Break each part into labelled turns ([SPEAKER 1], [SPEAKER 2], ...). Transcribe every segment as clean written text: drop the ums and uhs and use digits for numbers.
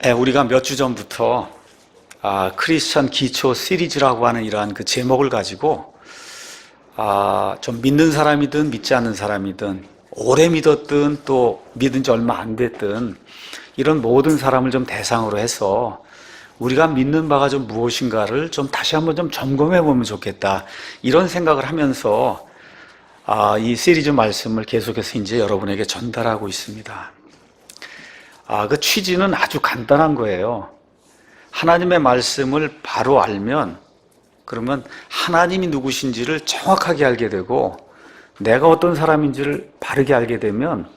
[SPEAKER 1] 우리가 몇 주 전부터 크리스천 기초 시리즈라고 하는 이러한 그 제목을 가지고 좀 믿는 사람이든 믿지 않는 사람이든 오래 믿었든 또 믿은 지 얼마 안 됐든 이런 모든 사람을 좀 대상으로 해서 우리가 믿는 바가 좀 무엇인가를 좀 다시 한번 좀 점검해 보면 좋겠다, 이런 생각을 하면서 이 시리즈 말씀을 계속해서 이제 여러분에게 전달하고 있습니다. 그 취지는 아주 간단한 거예요. 하나님의 말씀을 바로 알면, 그러면 하나님이 누구신지를 정확하게 알게 되고 내가 어떤 사람인지를 바르게 알게 되면,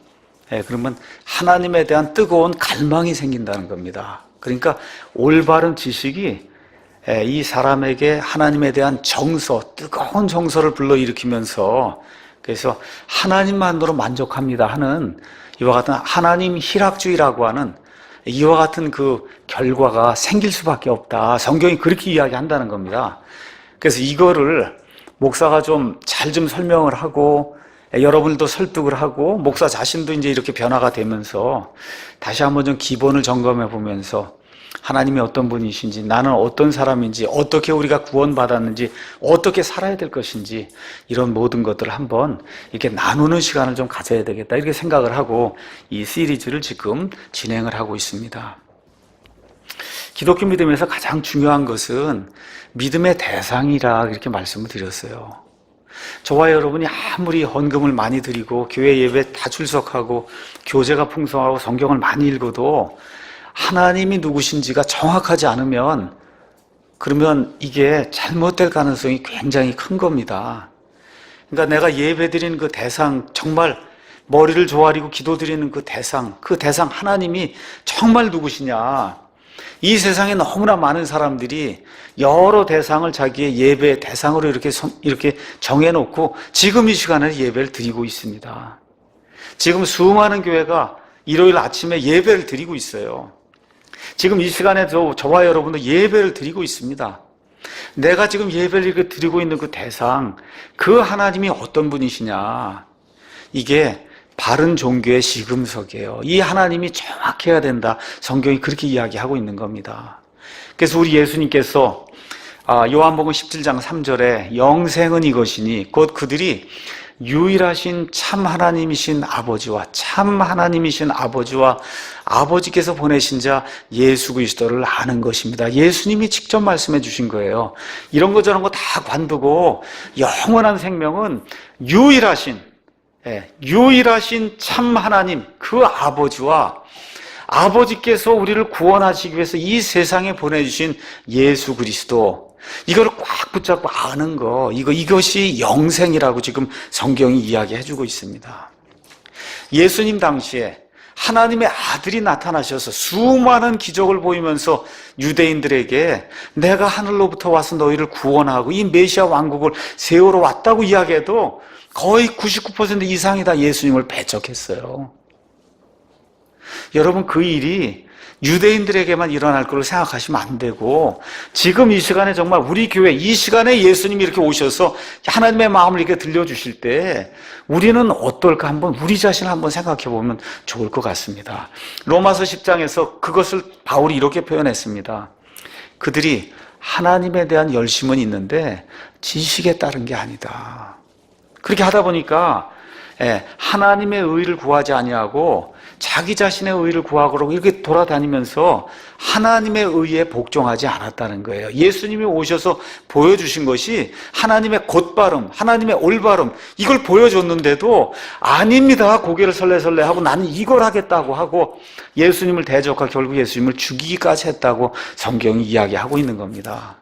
[SPEAKER 1] 그러면 하나님에 대한 뜨거운 갈망이 생긴다는 겁니다. 그러니까 올바른 지식이 이 사람에게 하나님에 대한 정서, 뜨거운 정서를 불러일으키면서, 그래서 하나님만으로 만족합니다 하는 이와 같은 하나님 희락주의라고 하는 이와 같은 그 결과가 생길 수밖에 없다, 성경이 그렇게 이야기한다는 겁니다. 그래서 이거를 목사가 좀 잘 설명을 하고 여러분들도 설득을 하고 목사 자신도 이제 이렇게 변화가 되면서 다시 한번 좀 기본을 점검해 보면서 하나님이 어떤 분이신지, 나는 어떤 사람인지, 어떻게 우리가 구원받았는지, 어떻게 살아야 될 것인지, 이런 모든 것들을 한번 이렇게 나누는 시간을 좀 가져야 되겠다, 이렇게 생각을 하고 이 시리즈를 지금 진행을 하고 있습니다. 기독교 믿음에서 가장 중요한 것은 믿음의 대상이라 이렇게 말씀을 드렸어요. 저와 여러분이 아무리 헌금을 많이 드리고 교회 예배 다 출석하고 교제가 풍성하고 성경을 많이 읽어도 하나님이 누구신지가 정확하지 않으면, 그러면 이게 잘못될 가능성이 굉장히 큰 겁니다. 그러니까 내가 예배 드리는 그 대상, 정말 머리를 조아리고 기도 드리는 그 대상 하나님이 정말 누구시냐. 이 세상에 너무나 많은 사람들이 여러 대상을 자기의 예배의 대상으로 이렇게 정해놓고 지금 이 시간에 예배를 드리고 있습니다. 지금 수많은 교회가 일요일 아침에 예배를 드리고 있어요. 지금 이 시간에 저와 여러분도 예배를 드리고 있습니다. 내가 지금 예배를 이렇게 드리고 있는 그 대상, 그 하나님이 어떤 분이시냐, 이게 바른 종교의 시금석이에요. 이 하나님이 정확해야 된다, 성경이 그렇게 이야기하고 있는 겁니다. 그래서 우리 예수님께서 요한복음 17장 3절에 영생은 이것이니 곧 그들이 유일하신 참 하나님이신 아버지와 참 하나님이신 아버지와 아버지께서 보내신 자 예수 그리스도를 아는 것입니다. 예수님이 직접 말씀해 주신 거예요. 이런 거 저런 거 다 관두고 영원한 생명은 유일하신 참 하나님, 그 아버지와 아버지께서 우리를 구원하시기 위해서 이 세상에 보내주신 예수 그리스도, 이거를 꽉 붙잡고 아는 거, 이것이 영생이라고 지금 성경이 이야기해주고 있습니다. 예수님 당시에 하나님의 아들이 나타나셔서 수많은 기적을 보이면서 유대인들에게 내가 하늘로부터 와서 너희를 구원하고 이 메시아 왕국을 세우러 왔다고 이야기해도 거의 99% 이상이 다 예수님을 배척했어요. 여러분, 그 일이 유대인들에게만 일어날 거로 생각하시면 안 되고, 지금 이 시간에 정말 우리 교회 이 시간에 예수님이 이렇게 오셔서 하나님의 마음을 이렇게 들려주실 때 우리는 어떨까, 한번 우리 자신을 한번 생각해 보면 좋을 것 같습니다. 로마서 10장에서 그것을 바울이 이렇게 표현했습니다. 그들이 하나님에 대한 열심은 있는데 지식에 따른 게 아니다. 그렇게 하다 보니까 하나님의 의를 구하지 아니하고 자기 자신의 의를 구하고 이렇게 돌아다니면서 하나님의 의에 복종하지 않았다는 거예요. 예수님이 오셔서 보여주신 것이 하나님의 곧바름, 하나님의 올바름, 이걸 보여줬는데도 아닙니다, 고개를 설레설레 하고 나는 이걸 하겠다고 하고 예수님을 대적하고 결국 예수님을 죽이기까지 했다고 성경이 이야기하고 있는 겁니다.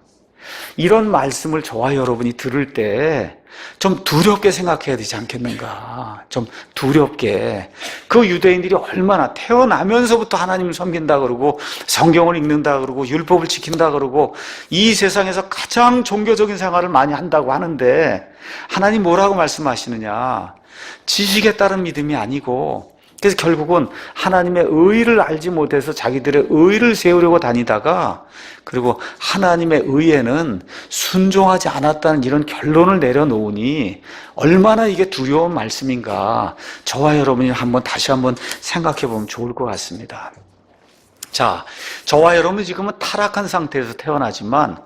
[SPEAKER 1] 이런 말씀을 저와 여러분이 들을 때 좀 두렵게 생각해야 되지 않겠는가. 좀 두렵게. 그 유대인들이 얼마나 태어나면서부터 하나님을 섬긴다 그러고 성경을 읽는다 그러고 율법을 지킨다 그러고 이 세상에서 가장 종교적인 생활을 많이 한다고 하는데 하나님 뭐라고 말씀하시느냐. 지식에 따른 믿음이 아니고, 그래서 결국은 하나님의 의를 알지 못해서 자기들의 의를 세우려고 다니다가, 그리고 하나님의 의에는 순종하지 않았다는 이런 결론을 내려놓으니 얼마나 이게 두려운 말씀인가, 저와 여러분이 다시 한번 생각해 보면 좋을 것 같습니다. 자, 저와 여러분은 지금은 타락한 상태에서 태어나지만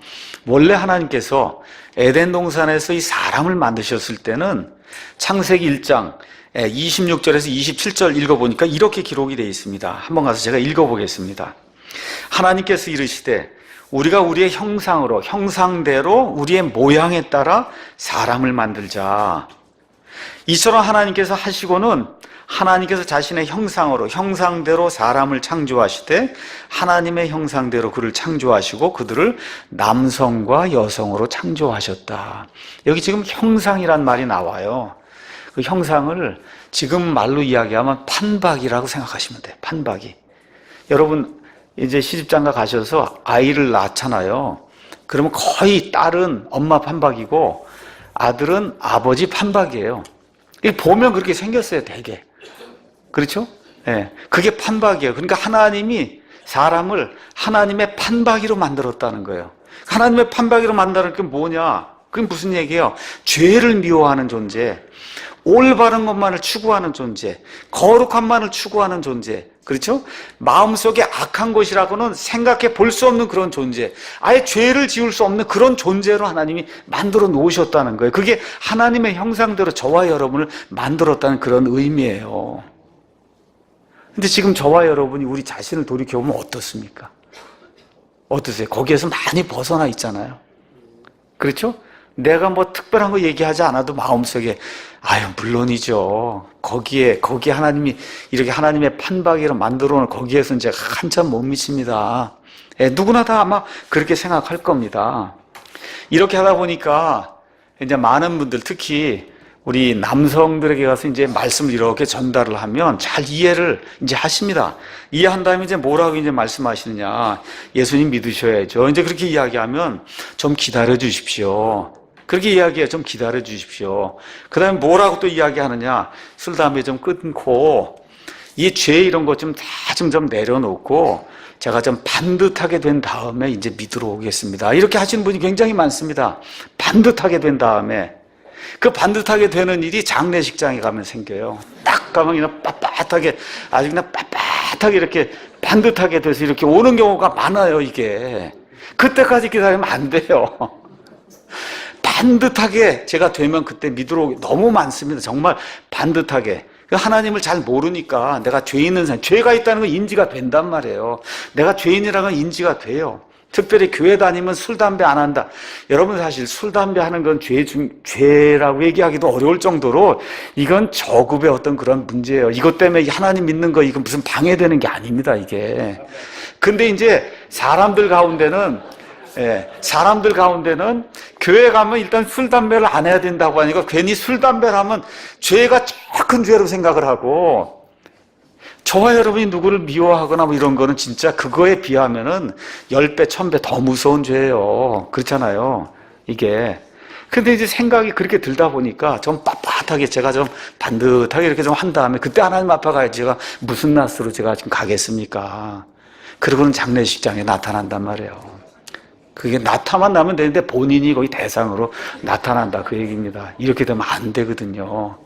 [SPEAKER 1] 원래 하나님께서 에덴 동산에서 이 사람을 만드셨을 때는 창세기 1장 26절에서 27절 읽어보니까 이렇게 기록이 되어 있습니다. 한번 가서 제가 읽어보겠습니다. 하나님께서 이르시되 우리가 우리의 형상으로 형상대로 우리의 모양에 따라 사람을 만들자. 이처럼 하나님께서 하시고는 하나님께서 자신의 형상으로 형상대로 사람을 창조하시되 하나님의 형상대로 그를 창조하시고 그들을 남성과 여성으로 창조하셨다. 여기 지금 형상이란 말이 나와요. 그 형상을 지금 말로 이야기하면 판박이라고 생각하시면 돼요. 판박이. 여러분 이제 시집장가 가셔서 아이를 낳잖아요. 그러면 거의 딸은 엄마 판박이고 아들은 아버지 판박이에요. 보면 그렇게 생겼어요, 되게. 그렇죠? 예. 그게 판박이에요. 그러니까 하나님이 사람을 하나님의 판박이로 만들었다는 거예요. 하나님의 판박이로 만드는 게 뭐냐? 그게 무슨 얘기예요? 죄를 미워하는 존재, 올바른 것만을 추구하는 존재, 거룩한만을 추구하는 존재. 그렇죠? 마음속에 악한 것이라고는 생각해 볼 수 없는 그런 존재, 아예 죄를 지을 수 없는 그런 존재로 하나님이 만들어 놓으셨다는 거예요. 그게 하나님의 형상대로 저와 여러분을 만들었다는 그런 의미예요. 근데 지금 저와 여러분이 우리 자신을 돌이켜보면 어떻습니까? 어떠세요? 거기에서 많이 벗어나 있잖아요. 그렇죠? 내가 뭐 특별한 거 얘기하지 않아도 마음속에 물론이죠. 거기에 하나님이 이렇게 하나님의 판박이로 만들어 놓은 거기에서 이제 한참 못 미칩니다. 누구나 다 아마 그렇게 생각할 겁니다. 이렇게 하다 보니까 이제 많은 분들, 특히 우리 남성들에게 가서 이제 말씀을 이렇게 전달을 하면 잘 이해를 이제 하십니다. 이해한 다음에 이제 뭐라고 이제 말씀하시느냐. 예수님 믿으셔야죠. 이제 그렇게 이야기하면 좀 기다려 주십시오. 그렇게 이야기해. 좀 기다려 주십시오. 그 다음에 뭐라고 또 이야기하느냐. 술, 담배 좀 끊고 이 죄 이런 것 좀 다 좀 내려놓고 제가 좀 반듯하게 된 다음에 이제 믿으러 오겠습니다. 이렇게 하시는 분이 굉장히 많습니다. 반듯하게 된 다음에. 그 반듯하게 되는 일이 장례식장에 가면 생겨요. 딱 가면 그냥 빳빳하게, 아주 그냥 빳빳하게 이렇게 반듯하게 돼서 이렇게 오는 경우가 많아요, 이게. 그때까지 기다리면 안 돼요. 반듯하게 제가 되면 그때 믿으러 오기 너무 많습니다. 정말 반듯하게. 하나님을 잘 모르니까 내가 죄 있는 사람, 죄가 있다는 건 인지가 된단 말이에요. 내가 죄인이라는 건 인지가 돼요. 특별히 교회 다니면 술, 담배 안 한다. 여러분 사실 술, 담배 하는 건 죄라고 얘기하기도 어려울 정도로 이건 저급의 어떤 그런 문제예요. 이것 때문에 하나님 믿는 거 이건 무슨 방해되는 게 아닙니다, 이게. 근데 이제 사람들 가운데는 교회 가면 일단 술, 담배를 안 해야 된다고 하니까 괜히 술, 담배를 하면 죄가 더 큰 죄로 생각을 하고, 저와 여러분이 누구를 미워하거나 뭐 이런 거는 진짜 그거에 비하면은 10배, 1000배 더 무서운 죄예요. 그렇잖아요, 이게. 근데 이제 생각이 그렇게 들다 보니까 좀 빳빳하게 제가 좀 반듯하게 이렇게 좀 한 다음에 그때 하나님 앞에 가야지 제가 무슨 낯으로 제가 지금 가겠습니까? 그러고는 장례식장에 나타난단 말이에요. 그게 나타나면 되는데 본인이 거기 대상으로 나타난다, 그 얘기입니다. 이렇게 되면 안 되거든요.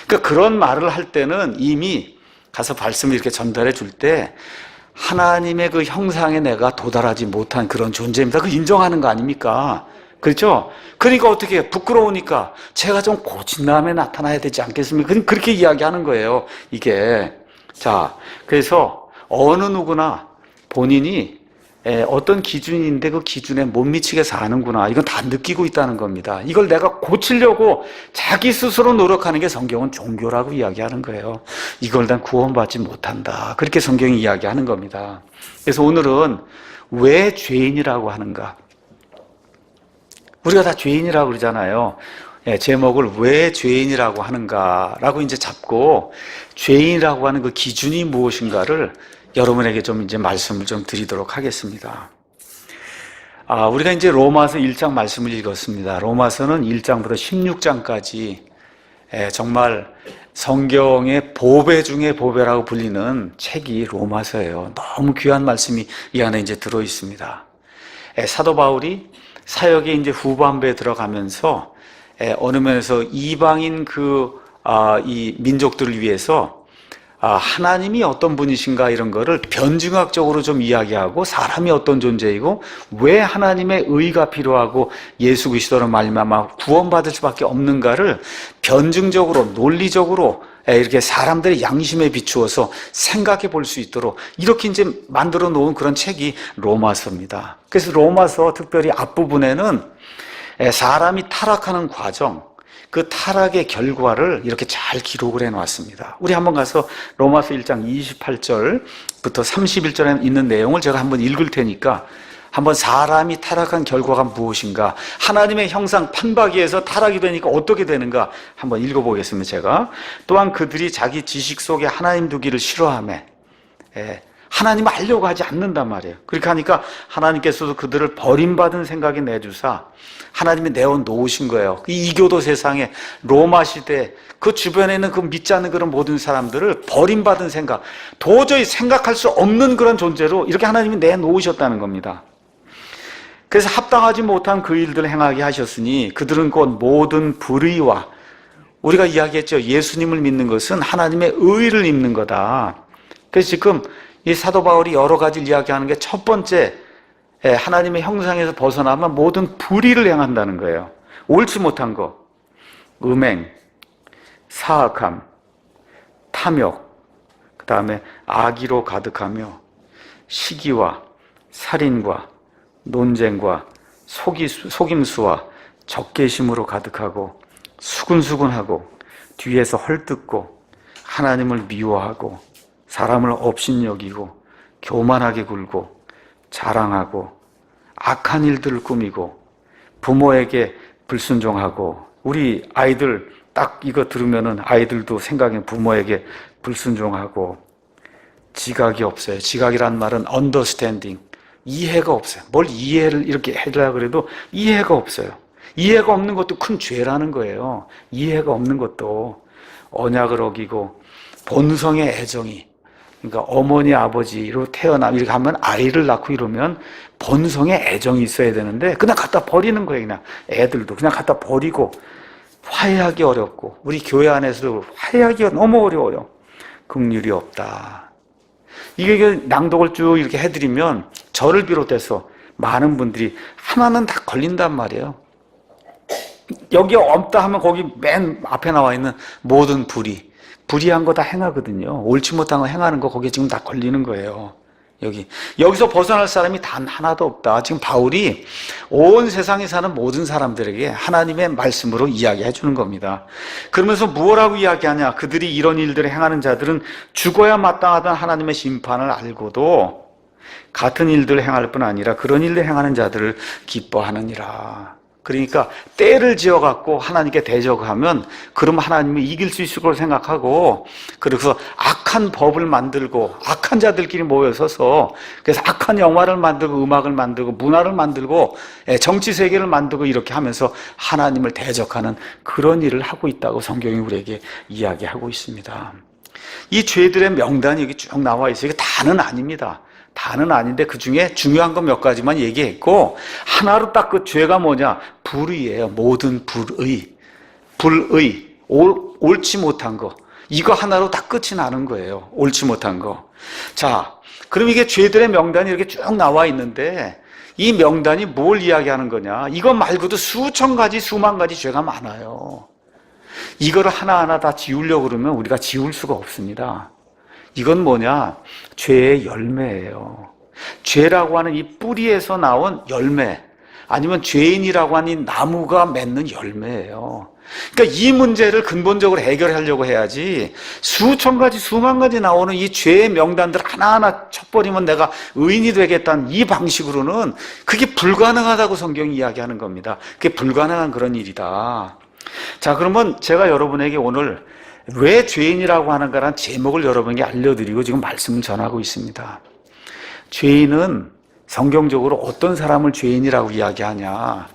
[SPEAKER 1] 그러니까 그런 말을 할 때는 이미 가서 말씀을 이렇게 전달해 줄 때 하나님의 그 형상에 내가 도달하지 못한 그런 존재입니다. 그 인정하는 거 아닙니까? 그렇죠? 그러니까 어떻게 해요? 부끄러우니까 제가 좀 고친 다음에 나타나야 되지 않겠습니까? 그렇게 이야기하는 거예요, 이게. 자, 그래서 어느 누구나 본인이 어떤 기준인데 그 기준에 못 미치게 사는구나, 이건 다 느끼고 있다는 겁니다. 이걸 내가 고치려고 자기 스스로 노력하는 게 성경은 종교라고 이야기하는 거예요. 이걸 난 구원받지 못한다, 그렇게 성경이 이야기하는 겁니다. 그래서 오늘은 왜 죄인이라고 하는가, 우리가 다 죄인이라고 그러잖아요. 제목을 왜 죄인이라고 하는가라고 이제 잡고 죄인이라고 하는 그 기준이 무엇인가를 여러분에게 좀 이제 말씀을 좀 드리도록 하겠습니다. 우리가 이제 로마서 1장 말씀을 읽었습니다. 로마서는 1장부터 16장까지 정말 성경의 보배 중에 보배라고 불리는 책이 로마서예요. 너무 귀한 말씀이 이 안에 이제 들어 있습니다. 사도 바울이 사역의 이제 후반부에 들어가면서 어느 면에서 이방인 이 민족들을 위해서 하나님이 어떤 분이신가 이런 거를 변증학적으로 좀 이야기하고 사람이 어떤 존재이고 왜 하나님의 의가 필요하고 예수 그리스도로 말미암아 구원받을 수밖에 없는가를 변증적으로 논리적으로 이렇게 사람들의 양심에 비추어서 생각해 볼 수 있도록 이렇게 이제 만들어 놓은 그런 책이 로마서입니다. 그래서 로마서 특별히 앞부분에는 사람이 타락하는 과정, 그 타락의 결과를 이렇게 잘 기록을 해놨습니다. 우리 한번 가서 로마서 1장 28절부터 31절에 있는 내용을 제가 한번 읽을 테니까 한번 사람이 타락한 결과가 무엇인가, 하나님의 형상 판박이에서 타락이 되니까 어떻게 되는가 한번 읽어보겠습니다. 제가 또한 그들이 자기 지식 속에 하나님 두기를 싫어하며 하나님을 알려고 하지 않는단 말이에요. 그렇게 하니까 하나님께서도 그들을 버림받은 생각에 내주사 하나님이 내어 놓으신 거예요. 이 이교도 세상에 로마 시대 그 주변에 있는 그 믿지 않는 그런 모든 사람들을 버림받은 생각, 도저히 생각할 수 없는 그런 존재로 이렇게 하나님이 내놓으셨다는 겁니다. 그래서 합당하지 못한 그 일들을 행하게 하셨으니 그들은 곧 모든 불의와, 우리가 이야기했죠. 예수님을 믿는 것은 하나님의 의를 입는 거다. 그래서 지금 이 사도 바울이 여러 가지를 이야기하는 게 첫 번째, 하나님의 형상에서 벗어나면 모든 불의를 행한다는 거예요. 옳지 못한 거, 음행, 사악함, 탐욕, 그 다음에 악의로 가득하며 시기와 살인과 논쟁과 속임수와 적개심으로 가득하고 수근수근하고 뒤에서 헐뜯고 하나님을 미워하고 사람을 업신여기고 교만하게 굴고 자랑하고 악한 일들을 꾸미고 부모에게 불순종하고, 우리 아이들 딱 이거 들으면은 아이들도 생각에 부모에게 불순종하고, 지각이 없어요. 지각이란 말은 understanding, 이해가 없어요. 뭘 이해를 이렇게 해주려고 그래도 이해가 없어요. 이해가 없는 것도 큰 죄라는 거예요. 이해가 없는 것도. 언약을 어기고 본성의 애정이, 그러니까 어머니 아버지로 태어나 이렇게 하면 아이를 낳고 이러면 본성의 애정이 있어야 되는데 그냥 갖다 버리는 거예요. 그냥 애들도 그냥 갖다 버리고, 화해하기 어렵고, 우리 교회 안에서도 화해하기가 너무 어려워요. 긍휼이 없다. 이게 낭독을 쭉 이렇게 해드리면 저를 비롯해서 많은 분들이 하나는 다 걸린단 말이에요. 여기 없다 하면 거기 맨 앞에 나와 있는 모든 불의한 거 다 행하거든요. 옳지 못한 거 행하는 거 거기에 지금 다 걸리는 거예요. 여기서 벗어날 사람이 단 하나도 없다. 지금 바울이 온 세상에 사는 모든 사람들에게 하나님의 말씀으로 이야기해 주는 겁니다. 그러면서 무엇라고 이야기하냐? 그들이 이런 일들을 행하는 자들은 죽어야 마땅하던 하나님의 심판을 알고도 같은 일들을 행할 뿐 아니라 그런 일을 행하는 자들을 기뻐하느니라. 그러니까 때를 지어갖고 하나님께 대적하면 그럼 하나님이 이길 수 있을 걸 생각하고, 그래서 악한 법을 만들고 악한 자들끼리 모여서서 그래서 악한 영화를 만들고 음악을 만들고 문화를 만들고 정치 세계를 만들고 이렇게 하면서 하나님을 대적하는 그런 일을 하고 있다고 성경이 우리에게 이야기하고 있습니다. 이 죄들의 명단이 여기 쭉 나와 있어요. 이게 다는 아닙니다. 다는 아닌데 그 중에 중요한 건 몇 가지만 얘기했고, 하나로 딱 그 죄가 뭐냐? 불의예요. 모든 불의, 옳지 못한 거, 이거 하나로 다 끝이 나는 거예요. 옳지 못한 거. 자, 그럼 이게 죄들의 명단이 이렇게 쭉 나와 있는데 이 명단이 뭘 이야기하는 거냐? 이것 말고도 수천 가지 수만 가지 죄가 많아요. 이거를 하나하나 다 지우려고 그러면 우리가 지울 수가 없습니다. 이건 뭐냐? 죄의 열매예요. 죄라고 하는 이 뿌리에서 나온 열매, 아니면 죄인이라고 하는 이 나무가 맺는 열매예요. 그러니까 이 문제를 근본적으로 해결하려고 해야지 수천 가지 수만 가지 나오는 이 죄의 명단들 하나하나 쳐버리면 내가 의인이 되겠다는 이 방식으로는 그게 불가능하다고 성경이 이야기하는 겁니다. 그게 불가능한 그런 일이다. 자, 그러면 제가 여러분에게 오늘 왜 죄인이라고 하는가라는 제목을 여러분에게 알려드리고 지금 말씀을 전하고 있습니다. 죄인은 성경적으로 어떤 사람을 죄인이라고 이야기하냐?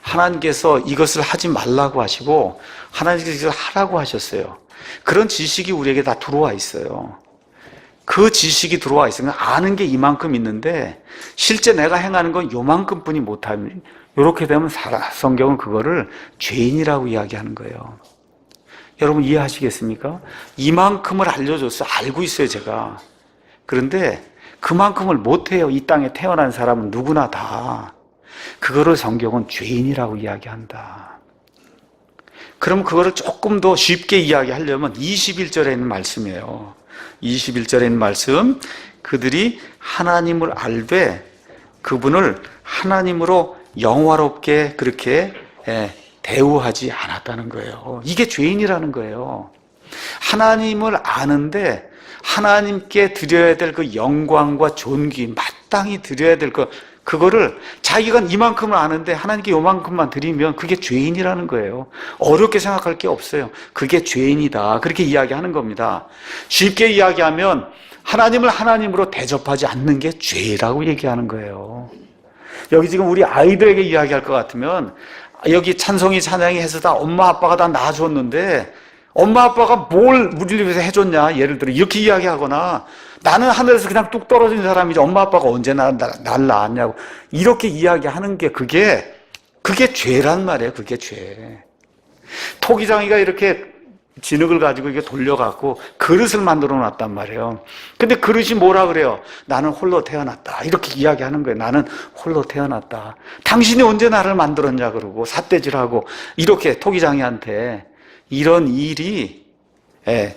[SPEAKER 1] 하나님께서 이것을 하지 말라고 하시고 하나님께서 이것을 하라고 하셨어요. 그런 지식이 우리에게 다 들어와 있어요. 그 지식이 들어와 있으면 아는 게 이만큼 있는데 실제 내가 행하는 건 요만큼뿐이 못하면, 이렇게 되면 성경은 그거를 죄인이라고 이야기하는 거예요. 여러분 이해하시겠습니까? 이만큼을 알려줬어요. 알고 있어요, 제가. 그런데 그만큼을 못해요. 이 땅에 태어난 사람은 누구나 다. 그거를 성경은 죄인이라고 이야기한다. 그럼 그거를 조금 더 쉽게 이야기하려면 21절에 있는 말씀이에요. 21절에 있는 말씀, 그들이 하나님을 알되 그분을 하나님으로 영화롭게 그렇게 대우하지 않았다는 거예요. 이게 죄인이라는 거예요. 하나님을 아는데 하나님께 드려야 될 그 영광과 존귀, 마땅히 드려야 될 그거를 자기가 이만큼을 아는데 하나님께 요만큼만 드리면 그게 죄인이라는 거예요. 어렵게 생각할 게 없어요. 그게 죄인이다. 그렇게 이야기하는 겁니다. 쉽게 이야기하면 하나님을 하나님으로 대접하지 않는 게 죄라고 얘기하는 거예요. 여기 지금 우리 아이들에게 이야기할 것 같으면 여기 찬송이 찬양이 해서 다 엄마 아빠가 다 낳아줬는데 엄마 아빠가 뭘 우리를 위해서 해줬냐, 예를 들어 이렇게 이야기하거나 나는 하늘에서 그냥 뚝 떨어진 사람이지 엄마 아빠가 언제 날 낳았냐고 이렇게 이야기하는 게 그게 죄란 말이에요. 그게 죄. 토기장이가 이렇게 진흙을 가지고 이게 돌려갖고 그릇을 만들어 놨단 말이에요. 근데 그릇이 뭐라 그래요? 나는 홀로 태어났다. 이렇게 이야기하는 거예요. 나는 홀로 태어났다. 당신이 언제 나를 만들었냐 그러고 삿대질하고 이렇게 토기장이한테 이런 일이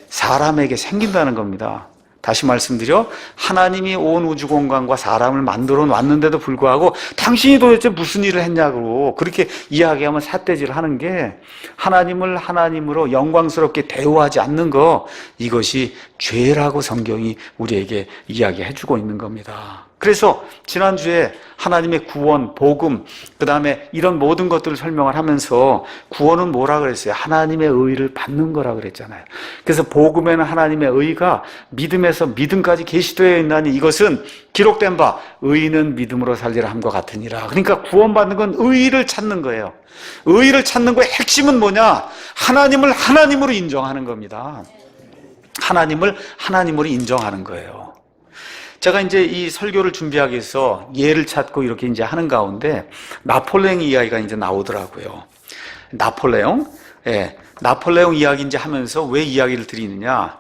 [SPEAKER 1] 사람에게 생긴다는 겁니다. 다시 말씀드려 하나님이 온 우주 공간과 사람을 만들어 놨는데도 불구하고 당신이 도대체 무슨 일을 했냐고 그렇게 이야기하면 삿대질을 하는 게 하나님을 하나님으로 영광스럽게 대우하지 않는 거, 이것이 죄라고 성경이 우리에게 이야기해 주고 있는 겁니다. 그래서 지난주에 하나님의 구원, 복음, 그 다음에 이런 모든 것들을 설명을 하면서 구원은 뭐라 그랬어요? 하나님의 의를 받는 거라 그랬잖아요. 그래서 복음에는 하나님의 의가 믿음에서 믿음까지 계시되어 있나니 이것은 기록된 바 의인은 믿음으로 살리라 함과 같으니라. 그러니까 구원받는 건 의를 찾는 거예요. 의를 찾는 거의 핵심은 뭐냐? 하나님을 하나님으로 인정하는 겁니다. 하나님을 하나님으로 인정하는 거예요. 제가 이제 이 설교를 준비하기 위해서 예를 찾고 이렇게 이제 하는 가운데 나폴레옹 이야기가 이제 나오더라고요. 나폴레옹 이야기 이제 하면서 왜 이야기를 드리느냐?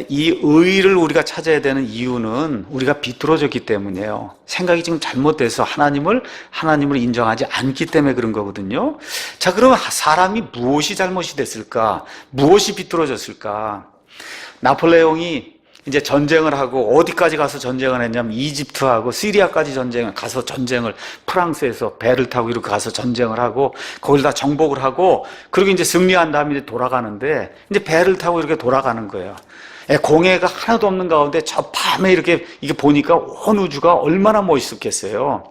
[SPEAKER 1] 이 의를 우리가 찾아야 되는 이유는 우리가 비뚤어졌기 때문이에요. 생각이 지금 잘못돼서 하나님을 하나님으로 인정하지 않기 때문에 그런 거거든요. 자, 그러면 사람이 무엇이 잘못이 됐을까? 무엇이 비뚤어졌을까? 나폴레옹이 이제 전쟁을 하고 어디까지 가서 전쟁을 했냐면 이집트하고 시리아까지 가서 전쟁을 프랑스에서 배를 타고 이렇게 가서 전쟁을 하고 거기를 다 정복을 하고 그리고 이제 승리한 다음에 이제 돌아가는데 이제 배를 타고 이렇게 돌아가는 거예요. 공해가 하나도 없는 가운데 저 밤에 이렇게 이게 보니까 온 우주가 얼마나 멋있었겠어요.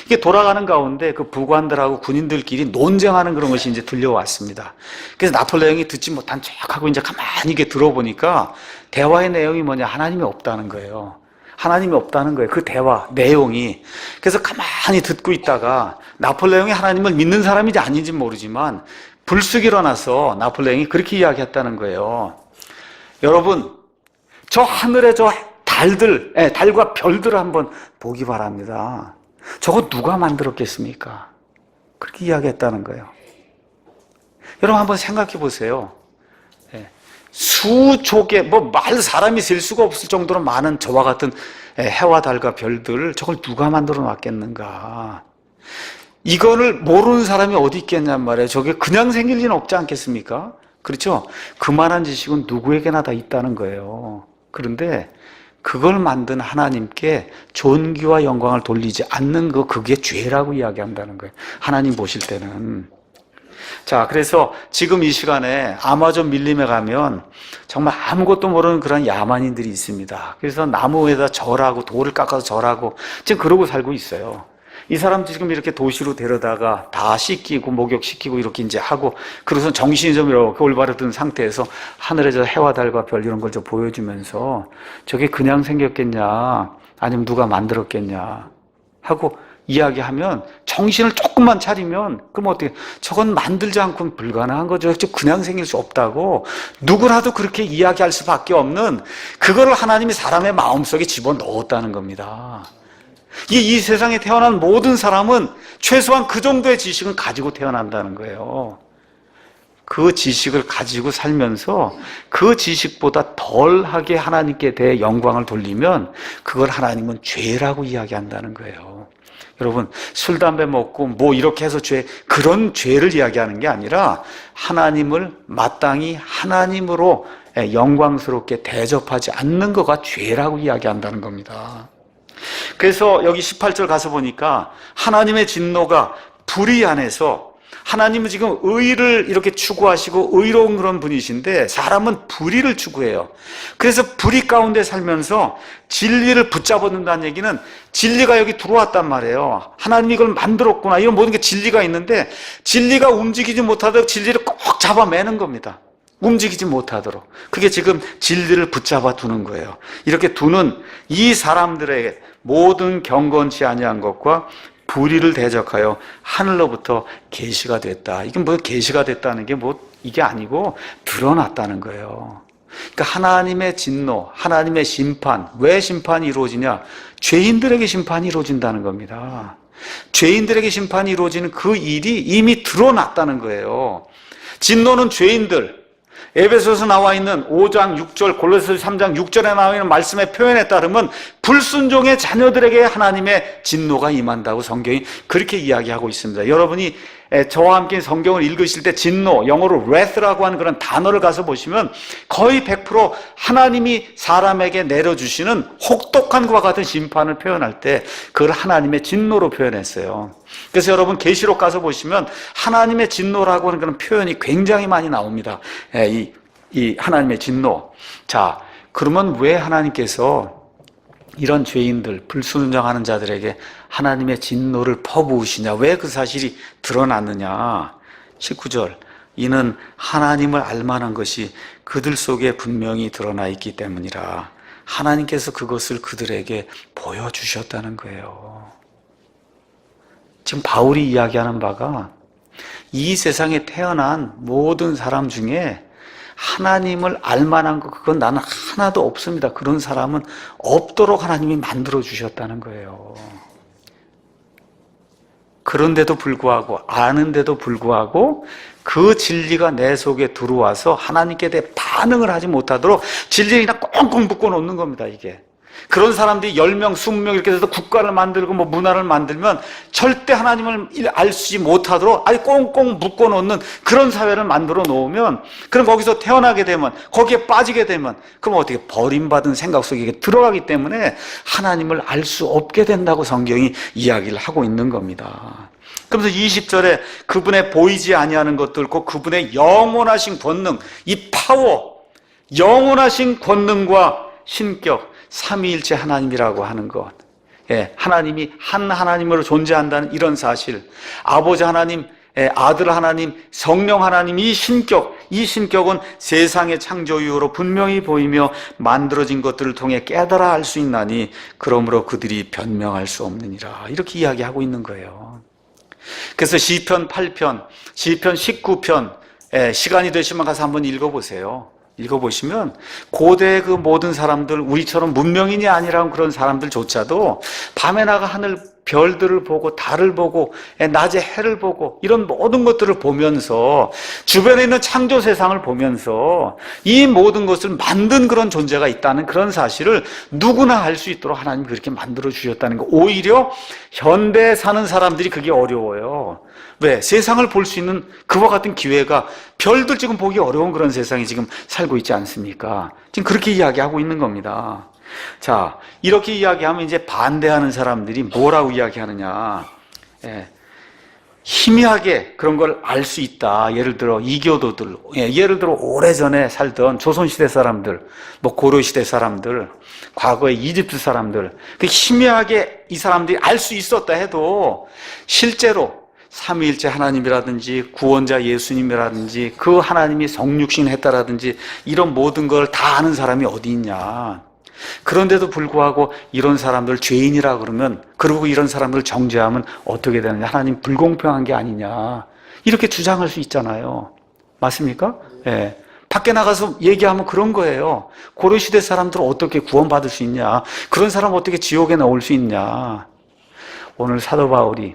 [SPEAKER 1] 이게 돌아가는 가운데 그 부관들하고 군인들끼리 논쟁하는 그런 것이 이제 들려왔습니다. 그래서 나폴레옹이 듣지 못한 척하고 이제 가만히 이게 들어보니까 대화의 내용이 뭐냐? 하나님이 없다는 거예요. 하나님이 없다는 거예요. 그 대화 내용이. 그래서 가만히 듣고 있다가 나폴레옹이 하나님을 믿는 사람인지 아닌지 모르지만 불쑥 일어나서 나폴레옹이 그렇게 이야기했다는 거예요. 여러분, 저 하늘에 저 달과 별들을 한번 보기 바랍니다. 저거 누가 만들었겠습니까? 그렇게 이야기했다는 거예요. 여러분 한번 생각해 보세요. 수족의 사람이 셀 수가 없을 정도로 많은 저와 같은 해와 달과 별들, 저걸 누가 만들어 놨겠는가? 이거를 모르는 사람이 어디 있겠냔 말이에요. 저게 그냥 생길 리는 없지 않겠습니까? 그렇죠? 그만한 지식은 누구에게나 다 있다는 거예요. 그런데 그걸 만든 하나님께 존귀와 영광을 돌리지 않는 그게 죄라고 이야기한다는 거예요. 하나님 보실 때는. 자, 그래서 지금 이 시간에 아마존 밀림에 가면 정말 아무것도 모르는 그런 야만인들이 있습니다. 그래서 나무에다 절하고 돌을 깎아서 절하고 지금 그러고 살고 있어요. 이 사람들 지금 이렇게 도시로 데려다가 다 씻기고 목욕시키고 이렇게 이제 하고 그래서 정신이 좀 이렇게 올바르던 상태에서 하늘에 저 해와 달과 별 이런 걸 좀 보여주면서 저게 그냥 생겼겠냐 아니면 누가 만들었겠냐 하고 이야기하면 정신을 조금만 차리면 그럼 어떻게 저건 만들지 않고는 불가능한 거죠. 그냥 생길 수 없다고 누구라도 그렇게 이야기할 수밖에 없는 그거를 하나님이 사람의 마음속에 집어넣었다는 겁니다. 이 세상에 태어난 모든 사람은 최소한 그 정도의 지식은 가지고 태어난다는 거예요. 그 지식을 가지고 살면서 그 지식보다 덜하게 하나님께 대해 영광을 돌리면 그걸 하나님은 죄라고 이야기한다는 거예요. 여러분, 술, 담배 먹고 뭐 이렇게 해서 그런 죄를 이야기하는 게 아니라 하나님을 마땅히 하나님으로 영광스럽게 대접하지 않는 거가 죄라고 이야기한다는 겁니다. 그래서 여기 18절 가서 보니까 하나님의 진노가 불의 안에서, 하나님은 지금 의를 이렇게 추구하시고 의로운 그런 분이신데 사람은 불의를 추구해요. 그래서 불의 가운데 살면서 진리를 붙잡아둔다는 얘기는 진리가 여기 들어왔단 말이에요. 하나님이 이걸 만들었구나, 이런 모든 게 진리가 있는데 진리가 움직이지 못하도록 진리를 꼭 잡아매는 겁니다. 움직이지 못하도록. 그게 지금 진리를 붙잡아 두는 거예요. 이렇게 두는 이 사람들에게 모든 경건치 아니한 것과 불의를 대적하여 하늘로부터 계시가 됐다. 이게 뭐 계시가 됐다는 게 뭐 이게 아니고 드러났다는 거예요. 그러니까 하나님의 진노, 하나님의 심판. 왜 심판이 이루어지냐? 죄인들에게 심판이 이루어진다는 겁니다. 죄인들에게 심판이 이루어지는 그 일이 이미 드러났다는 거예요. 진노는 죄인들, 에베소서 나와 있는 5장 6절, 골로새서 3장 6절에 나와 있는 말씀의 표현에 따르면 불순종의 자녀들에게 하나님의 진노가 임한다고 성경이 그렇게 이야기하고 있습니다. 여러분이 저와 함께 성경을 읽으실 때 진노, 영어로 wrath라고 하는 그런 단어를 가서 보시면 거의 100% 하나님이 사람에게 내려주시는 혹독한 것과 같은 심판을 표현할 때 그걸 하나님의 진노로 표현했어요. 그래서 여러분 계시록 가서 보시면 하나님의 진노라고 하는 그런 표현이 굉장히 많이 나옵니다. 이 하나님의 진노. 자, 그러면 왜 하나님께서 이런 죄인들, 불순종하는 자들에게 하나님의 진노를 퍼부으시냐? 왜 그 사실이 드러났느냐? 19절. 이는 하나님을 알만한 것이 그들 속에 분명히 드러나 있기 때문이라. 하나님께서 그것을 그들에게 보여주셨다는 거예요. 지금 바울이 이야기하는 바가 이 세상에 태어난 모든 사람 중에 하나님을 알만한 것, 그건 나는 하나도 없습니다. 그런 사람은 없도록 하나님이 만들어 주셨다는 거예요. 그런데도 불구하고, 아는데도 불구하고 그 진리가 내 속에 들어와서 하나님께 대해 반응을 하지 못하도록 진리를 그냥 꽁꽁 묶어 놓는 겁니다, 이게. 그런 사람들이 10명, 20명 이렇게 돼서 국가를 만들고 뭐 문화를 만들면 절대 하나님을 알지 못하도록 아주 꽁꽁 묶어 놓는 그런 사회를 만들어 놓으면, 그럼 거기서 태어나게 되면, 거기에 빠지게 되면, 그럼 어떻게 버림받은 생각 속에 들어가기 때문에 하나님을 알 수 없게 된다고 성경이 이야기를 하고 있는 겁니다. 그러면서 20절에 그분의 보이지 아니하는 것들과 그분의 영원하신 권능, 이 파워, 영원하신 권능과 신격, 삼위일체 하나님이라고 하는 것, 하나님이 한 하나님으로 존재한다는 이런 사실, 아버지 하나님, 아들 하나님, 성령 하나님, 이 신격은 세상의 창조 이후로 분명히 보이며 만들어진 것들을 통해 깨달아 알 수 있나니 그러므로 그들이 변명할 수 없느니라. 이렇게 이야기하고 있는 거예요. 그래서 시편 8편, 시편 19편, 시간이 되시면 가서 한번 읽어보세요. 읽어보시면 고대 그 모든 사람들, 우리처럼 문명인이 아니라는 그런 사람들조차도 밤에 나가 하늘 별들을 보고 달을 보고 낮에 해를 보고 이런 모든 것들을 보면서 주변에 있는 창조 세상을 보면서 이 모든 것을 만든 그런 존재가 있다는 그런 사실을 누구나 알 수 있도록 하나님이 그렇게 만들어 주셨다는 거. 오히려 현대에 사는 사람들이 그게 어려워요. 왜? 세상을 볼 수 있는 그와 같은 기회가, 별들 지금 보기 어려운 그런 세상에 지금 살고 있지 않습니까? 지금 그렇게 이야기하고 있는 겁니다. 자, 이렇게 이야기하면 이제 반대하는 사람들이 뭐라고 이야기하느냐? 희미하게 그런 걸 알 수 있다. 예를 들어 이교도들, 예를 들어 오래전에 살던 조선시대 사람들, 뭐 고려시대 사람들, 과거의 이집트 사람들, 그 희미하게 이 사람들이 알 수 있었다 해도 실제로 삼위일체 하나님이라든지 구원자 예수님이라든지 그 하나님이 성육신 했다라든지 이런 모든 걸 다 아는 사람이 어디 있냐. 그런데도 불구하고 이런 사람들 죄인이라 그러면, 그리고 이런 사람들 정죄하면 어떻게 되느냐. 하나님 불공평한 게 아니냐. 이렇게 주장할 수 있잖아요. 맞습니까? 예. 밖에 나가서 얘기하면 그런 거예요. 고려시대 사람들은 어떻게 구원받을 수 있냐. 그런 사람 어떻게 지옥에 넣을 수 있냐. 오늘 사도 바울이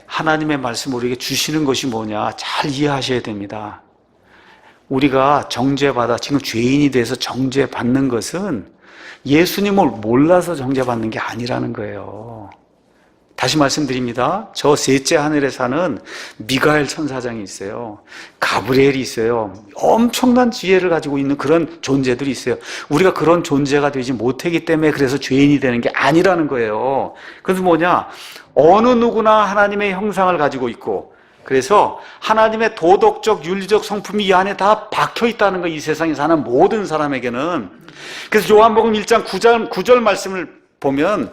[SPEAKER 1] 하나님의 말씀을 우리에게 주시는 것이 뭐냐 잘 이해하셔야 됩니다. 우리가 정죄받아 지금 죄인이 돼서 정죄받는 것은 예수님을 몰라서 정죄받는 게 아니라는 거예요. 다시 말씀드립니다. 저 셋째 하늘에 사는 미가엘 천사장이 있어요. 가브리엘이 있어요. 엄청난 지혜를 가지고 있는 그런 존재들이 있어요. 우리가 그런 존재가 되지 못하기 때문에 그래서 죄인이 되는 게 아니라는 거예요. 그래서 뭐냐? 어느 누구나 하나님의 형상을 가지고 있고, 그래서 하나님의 도덕적, 윤리적 성품이 이 안에 다 박혀 있다는 거, 이 세상에 사는 모든 사람에게는. 그래서 요한복음 1장 9절 말씀을 보면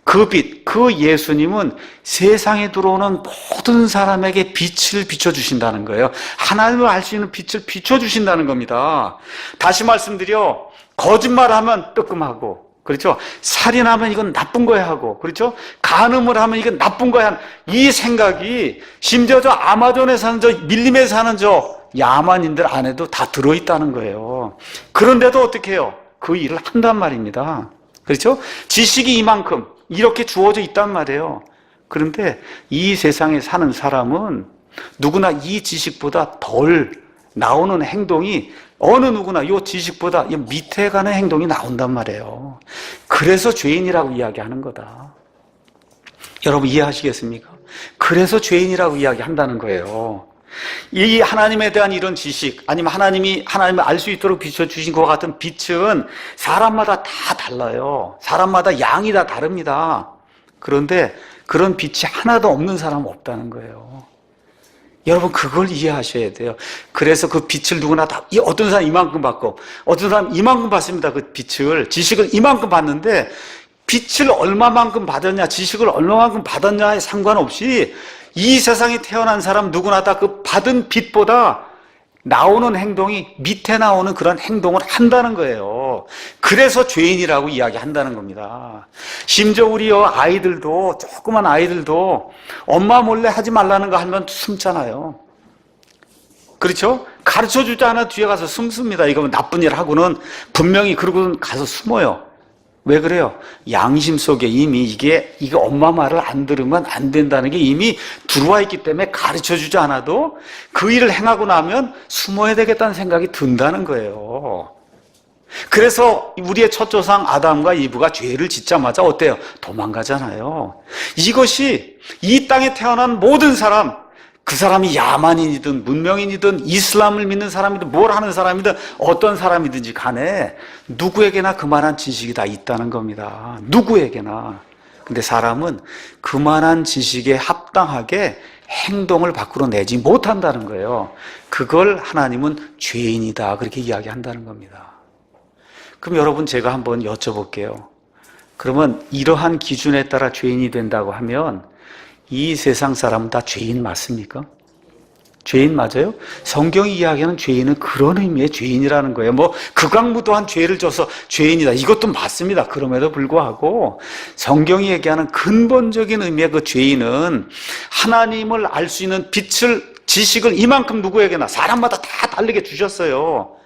[SPEAKER 1] 그 빛, 그 예수님은 세상에 들어오는 모든 사람에게 빛을 비춰주신다는 거예요. 하나님을 알 수 있는 빛을 비춰주신다는 겁니다. 다시 말씀드려, 거짓말하면 뜨끔하고, 그렇죠? 살인하면 이건 나쁜 거야 하고, 그렇죠? 간음을 하면 이건 나쁜 거야. 이 생각이 심지어 저 아마존에 사는 저 밀림에 사는 저 야만인들 안에도 다 들어있다는 거예요. 그런데도 어떻게 해요? 그 일을 한단 말입니다. 그렇죠? 지식이 이만큼 이렇게 주어져 있단 말이에요. 그런데 이 세상에 사는 사람은 누구나 이 지식보다 덜 나오는 행동이 어느 누구나 이 지식보다 이 밑에 가는 행동이 나온단 말이에요. 그래서 죄인이라고 이야기하는 거다. 여러분 이해하시겠습니까? 그래서 죄인이라고 이야기한다는 거예요. 이 하나님에 대한 이런 지식, 아니면 하나님을 알 수 있도록 비춰주신 것 같은 빛은 사람마다 다 달라요. 사람마다 양이 다 다릅니다. 그런데 그런 빛이 하나도 없는 사람은 없다는 거예요. 여러분 그걸 이해하셔야 돼요. 그래서 그 빛을 누구나 다, 어떤 사람 이만큼 받고 어떤 사람 이만큼 받습니다. 그 빛을, 지식을 이만큼 받는데 빛을 얼마만큼 받았냐, 지식을 얼마만큼 받았냐에 상관없이 이 세상에 태어난 사람 누구나 다 그 받은 빛보다 나오는 행동이 밑에 나오는 그런 행동을 한다는 거예요. 그래서 죄인이라고 이야기한다는 겁니다. 심지어 우리 아이들도, 조그만 아이들도 엄마 몰래 하지 말라는 거 하면 숨잖아요. 그렇죠? 가르쳐 주지 않아 뒤에 가서 숨습니다. 이거 나쁜 일 하고는 분명히 그러고는 가서 숨어요. 왜 그래요? 양심 속에 이미 이게 엄마 말을 안 들으면 안 된다는 게 이미 들어와 있기 때문에 가르쳐 주지 않아도 그 일을 행하고 나면 숨어야 되겠다는 생각이 든다는 거예요. 그래서 우리의 첫 조상 아담과 이브가 죄를 짓자마자 어때요? 도망가잖아요. 이것이 이 땅에 태어난 모든 사람, 그 사람이 야만인이든 문명인이든 이슬람을 믿는 사람이든 뭘 하는 사람이든 어떤 사람이든지 간에 누구에게나 그만한 지식이 다 있다는 겁니다. 누구에게나. 근데 사람은 그만한 지식에 합당하게 행동을 밖으로 내지 못한다는 거예요. 그걸 하나님은 죄인이다 그렇게 이야기한다는 겁니다. 그럼 여러분 제가 한번 여쭤볼게요. 그러면 이러한 기준에 따라 죄인이 된다고 하면 이 세상 사람은 다 죄인 맞습니까? 죄인 맞아요? 성경이 이야기하는 죄인은 그런 의미의 죄인이라는 거예요. 극악무도한 죄를 져서 죄인이다. 이것도 맞습니다. 그럼에도 불구하고 성경이 얘기하는 근본적인 의미의 그 죄인은 하나님을 알 수 있는 빛을, 지식을 이만큼 누구에게나 사람마다 다 다르게 주셨어요.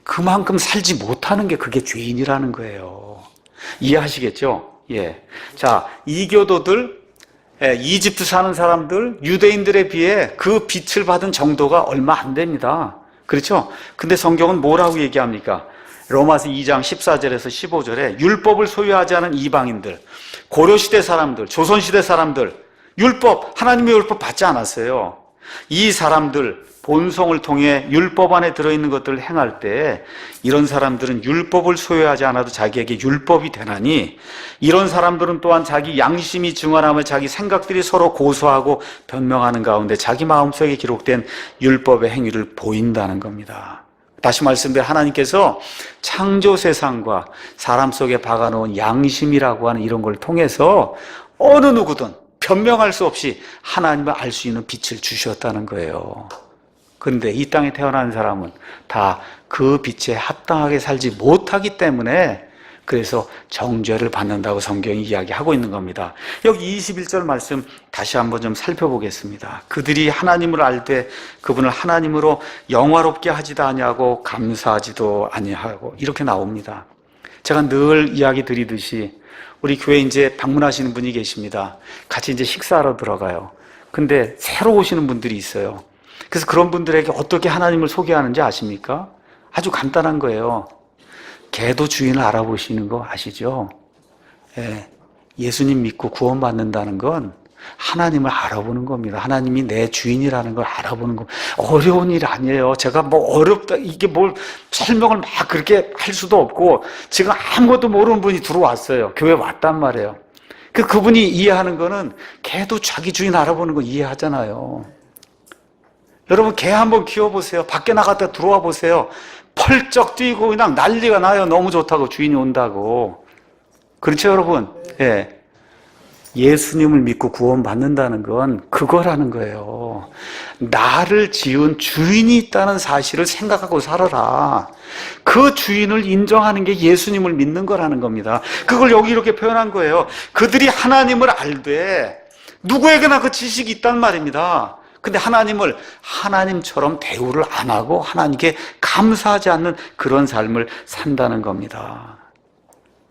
[SPEAKER 1] 그만큼 살지 못하는 게 그게 죄인이라는 거예요. 이해하시겠죠? 예. 자, 이교도들, 이집트 사는 사람들, 유대인들에 비해 그 빛을 받은 정도가 얼마 안 됩니다. 그렇죠? 근데 성경은 뭐라고 얘기합니까? 로마서 2장 14절에서 15절에 율법을 소유하지 않은 이방인들, 고려시대 사람들, 조선시대 사람들, 하나님의 율법 받지 않았어요. 이 사람들, 본성을 통해 율법 안에 들어있는 것들을 행할 때 이런 사람들은 율법을 소유하지 않아도 자기에게 율법이 되나니 이런 사람들은 또한 자기 양심이 증언함을 자기 생각들이 서로 고소하고 변명하는 가운데 자기 마음속에 기록된 율법의 행위를 보인다는 겁니다. 다시 말씀드려 하나님께서 창조 세상과 사람 속에 박아놓은 양심이라고 하는 이런 걸 통해서 어느 누구든 변명할 수 없이 하나님을 알 수 있는 빛을 주셨다는 거예요. 그런데 이 땅에 태어난 사람은 다 그 빛에 합당하게 살지 못하기 때문에 그래서 정죄를 받는다고 성경이 이야기하고 있는 겁니다. 여기 21절 말씀 다시 한번 좀 살펴보겠습니다. 그들이 하나님을 알 때 그분을 하나님으로 영화롭게 하지도 아니하고 감사하지도 아니하고 이렇게 나옵니다. 제가 늘 이야기 드리듯이 우리 교회 이제 방문하시는 분이 계십니다. 같이 이제 식사하러 들어가요. 근데 새로 오시는 분들이 있어요. 그래서 그런 분들에게 어떻게 하나님을 소개하는지 아십니까? 아주 간단한 거예요. 개도 주인을 알아보시는 거 아시죠? 예, 예수님 믿고 구원받는다는 건 하나님을 알아보는 겁니다. 하나님이 내 주인이라는 걸 알아보는 거. 어려운 일 아니에요. 제가 뭐 어렵다, 이게 뭘 설명을 막 그렇게 할 수도 없고, 지금 아무것도 모르는 분이 들어왔어요. 교회 왔단 말이에요. 그분이 이해하는 거는 개도 자기 주인 알아보는 거 이해하잖아요. 여러분, 개 한번 키워보세요. 밖에 나갔다 들어와 보세요. 펄쩍 뛰고 그냥 난리가 나요. 너무 좋다고, 주인이 온다고. 그렇죠, 여러분? 예. 예수님을 믿고 구원받는다는 건 그거라는 거예요. 나를 지은 주인이 있다는 사실을 생각하고 살아라. 그 주인을 인정하는 게 예수님을 믿는 거라는 겁니다. 그걸 여기 이렇게 표현한 거예요. 그들이 하나님을 알되 누구에게나 그 지식이 있단 말입니다. 근데 하나님을 하나님처럼 대우를 안 하고 하나님께 감사하지 않는 그런 삶을 산다는 겁니다.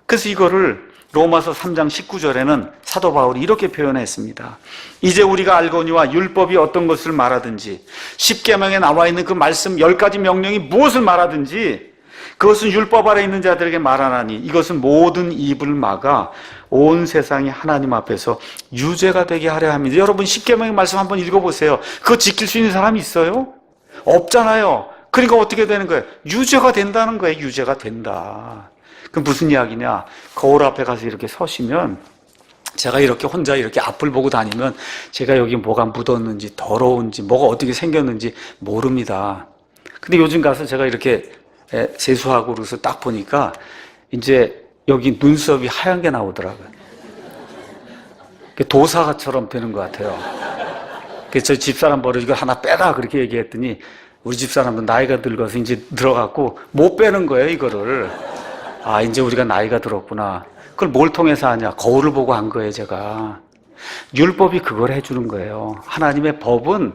[SPEAKER 1] 그래서 이거를 로마서 3장 19절에는 사도 바울이 이렇게 표현했습니다. 이제 우리가 알거니와 율법이 어떤 것을 말하든지 십계명에 나와 있는 그 말씀 10가지 명령이 무엇을 말하든지 그것은 율법 아래 있는 자들에게 말하나니 이것은 모든 입을 막아 온 세상이 하나님 앞에서 유죄가 되게 하려 합니다. 여러분, 십계명의 말씀 한번 읽어보세요. 그거 지킬 수 있는 사람이 있어요? 없잖아요. 그러니까 어떻게 되는 거예요? 유죄가 된다는 거예요. 유죄가 된다. 그 무슨 이야기냐? 거울 앞에 가서 이렇게 서시면 제가 이렇게 혼자 이렇게 앞을 보고 다니면 제가 여기 뭐가 묻었는지 더러운지 뭐가 어떻게 생겼는지 모릅니다. 근데 요즘 가서 제가 이렇게 세수하고 그래서 딱 보니까 이제 여기 눈썹이 하얀 게 나오더라고요. 도사처럼 되는 것 같아요. 그래서 저희 집사람 버려 이거 하나 빼라 그렇게 얘기했더니 우리 집사람도 나이가 늙어서 이제 들어갔고 못 빼는 거예요, 이거를. 아, 이제 우리가 나이가 들었구나. 그걸 뭘 통해서 하냐? 거울을 보고 한 거예요, 제가. 율법이 그걸 해주는 거예요. 하나님의 법은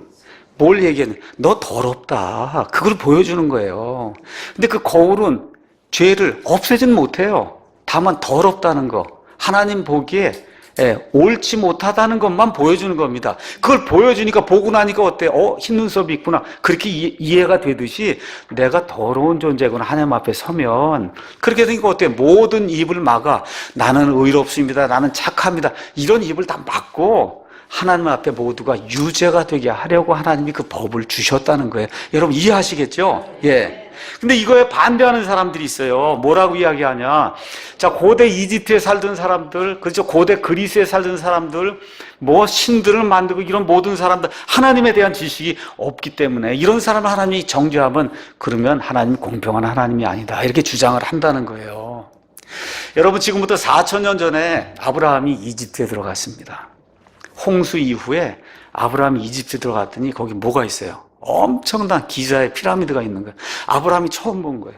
[SPEAKER 1] 뭘 얘기했냐? 너 더럽다. 그걸 보여주는 거예요. 근데 그 거울은 죄를 없애진 못해요. 다만 더럽다는 거. 하나님 보기에 옳지 못하다는 것만 보여주는 겁니다. 그걸 보여주니까 보고 나니까 어때? 흰 눈썹이 있구나. 그렇게 이해가 되듯이 내가 더러운 존재구나. 하나님 앞에 서면 그렇게 되니까 어때? 모든 입을 막아. 나는 의롭습니다. 나는 착합니다. 이런 입을 다 막고 하나님 앞에 모두가 유죄가 되게 하려고 하나님이 그 법을 주셨다는 거예요. 여러분 이해하시겠죠? 예. 근데 이거에 반대하는 사람들이 있어요. 뭐라고 이야기하냐? 자, 고대 이집트에 살던 사람들, 그렇죠? 고대 그리스에 살던 사람들, 뭐 신들을 만들고 이런 모든 사람들, 하나님에 대한 지식이 없기 때문에 이런 사람을 하나님이 정죄하면 그러면 하나님 공평한 하나님이 아니다. 이렇게 주장을 한다는 거예요. 여러분, 지금부터 4,000년 전에 아브라함이 이집트에 들어갔습니다. 홍수 이후에 아브라함이 이집트에 들어갔더니 거기 뭐가 있어요? 엄청난 기자의 피라미드가 있는 거예요. 아브라함이 처음 본 거예요.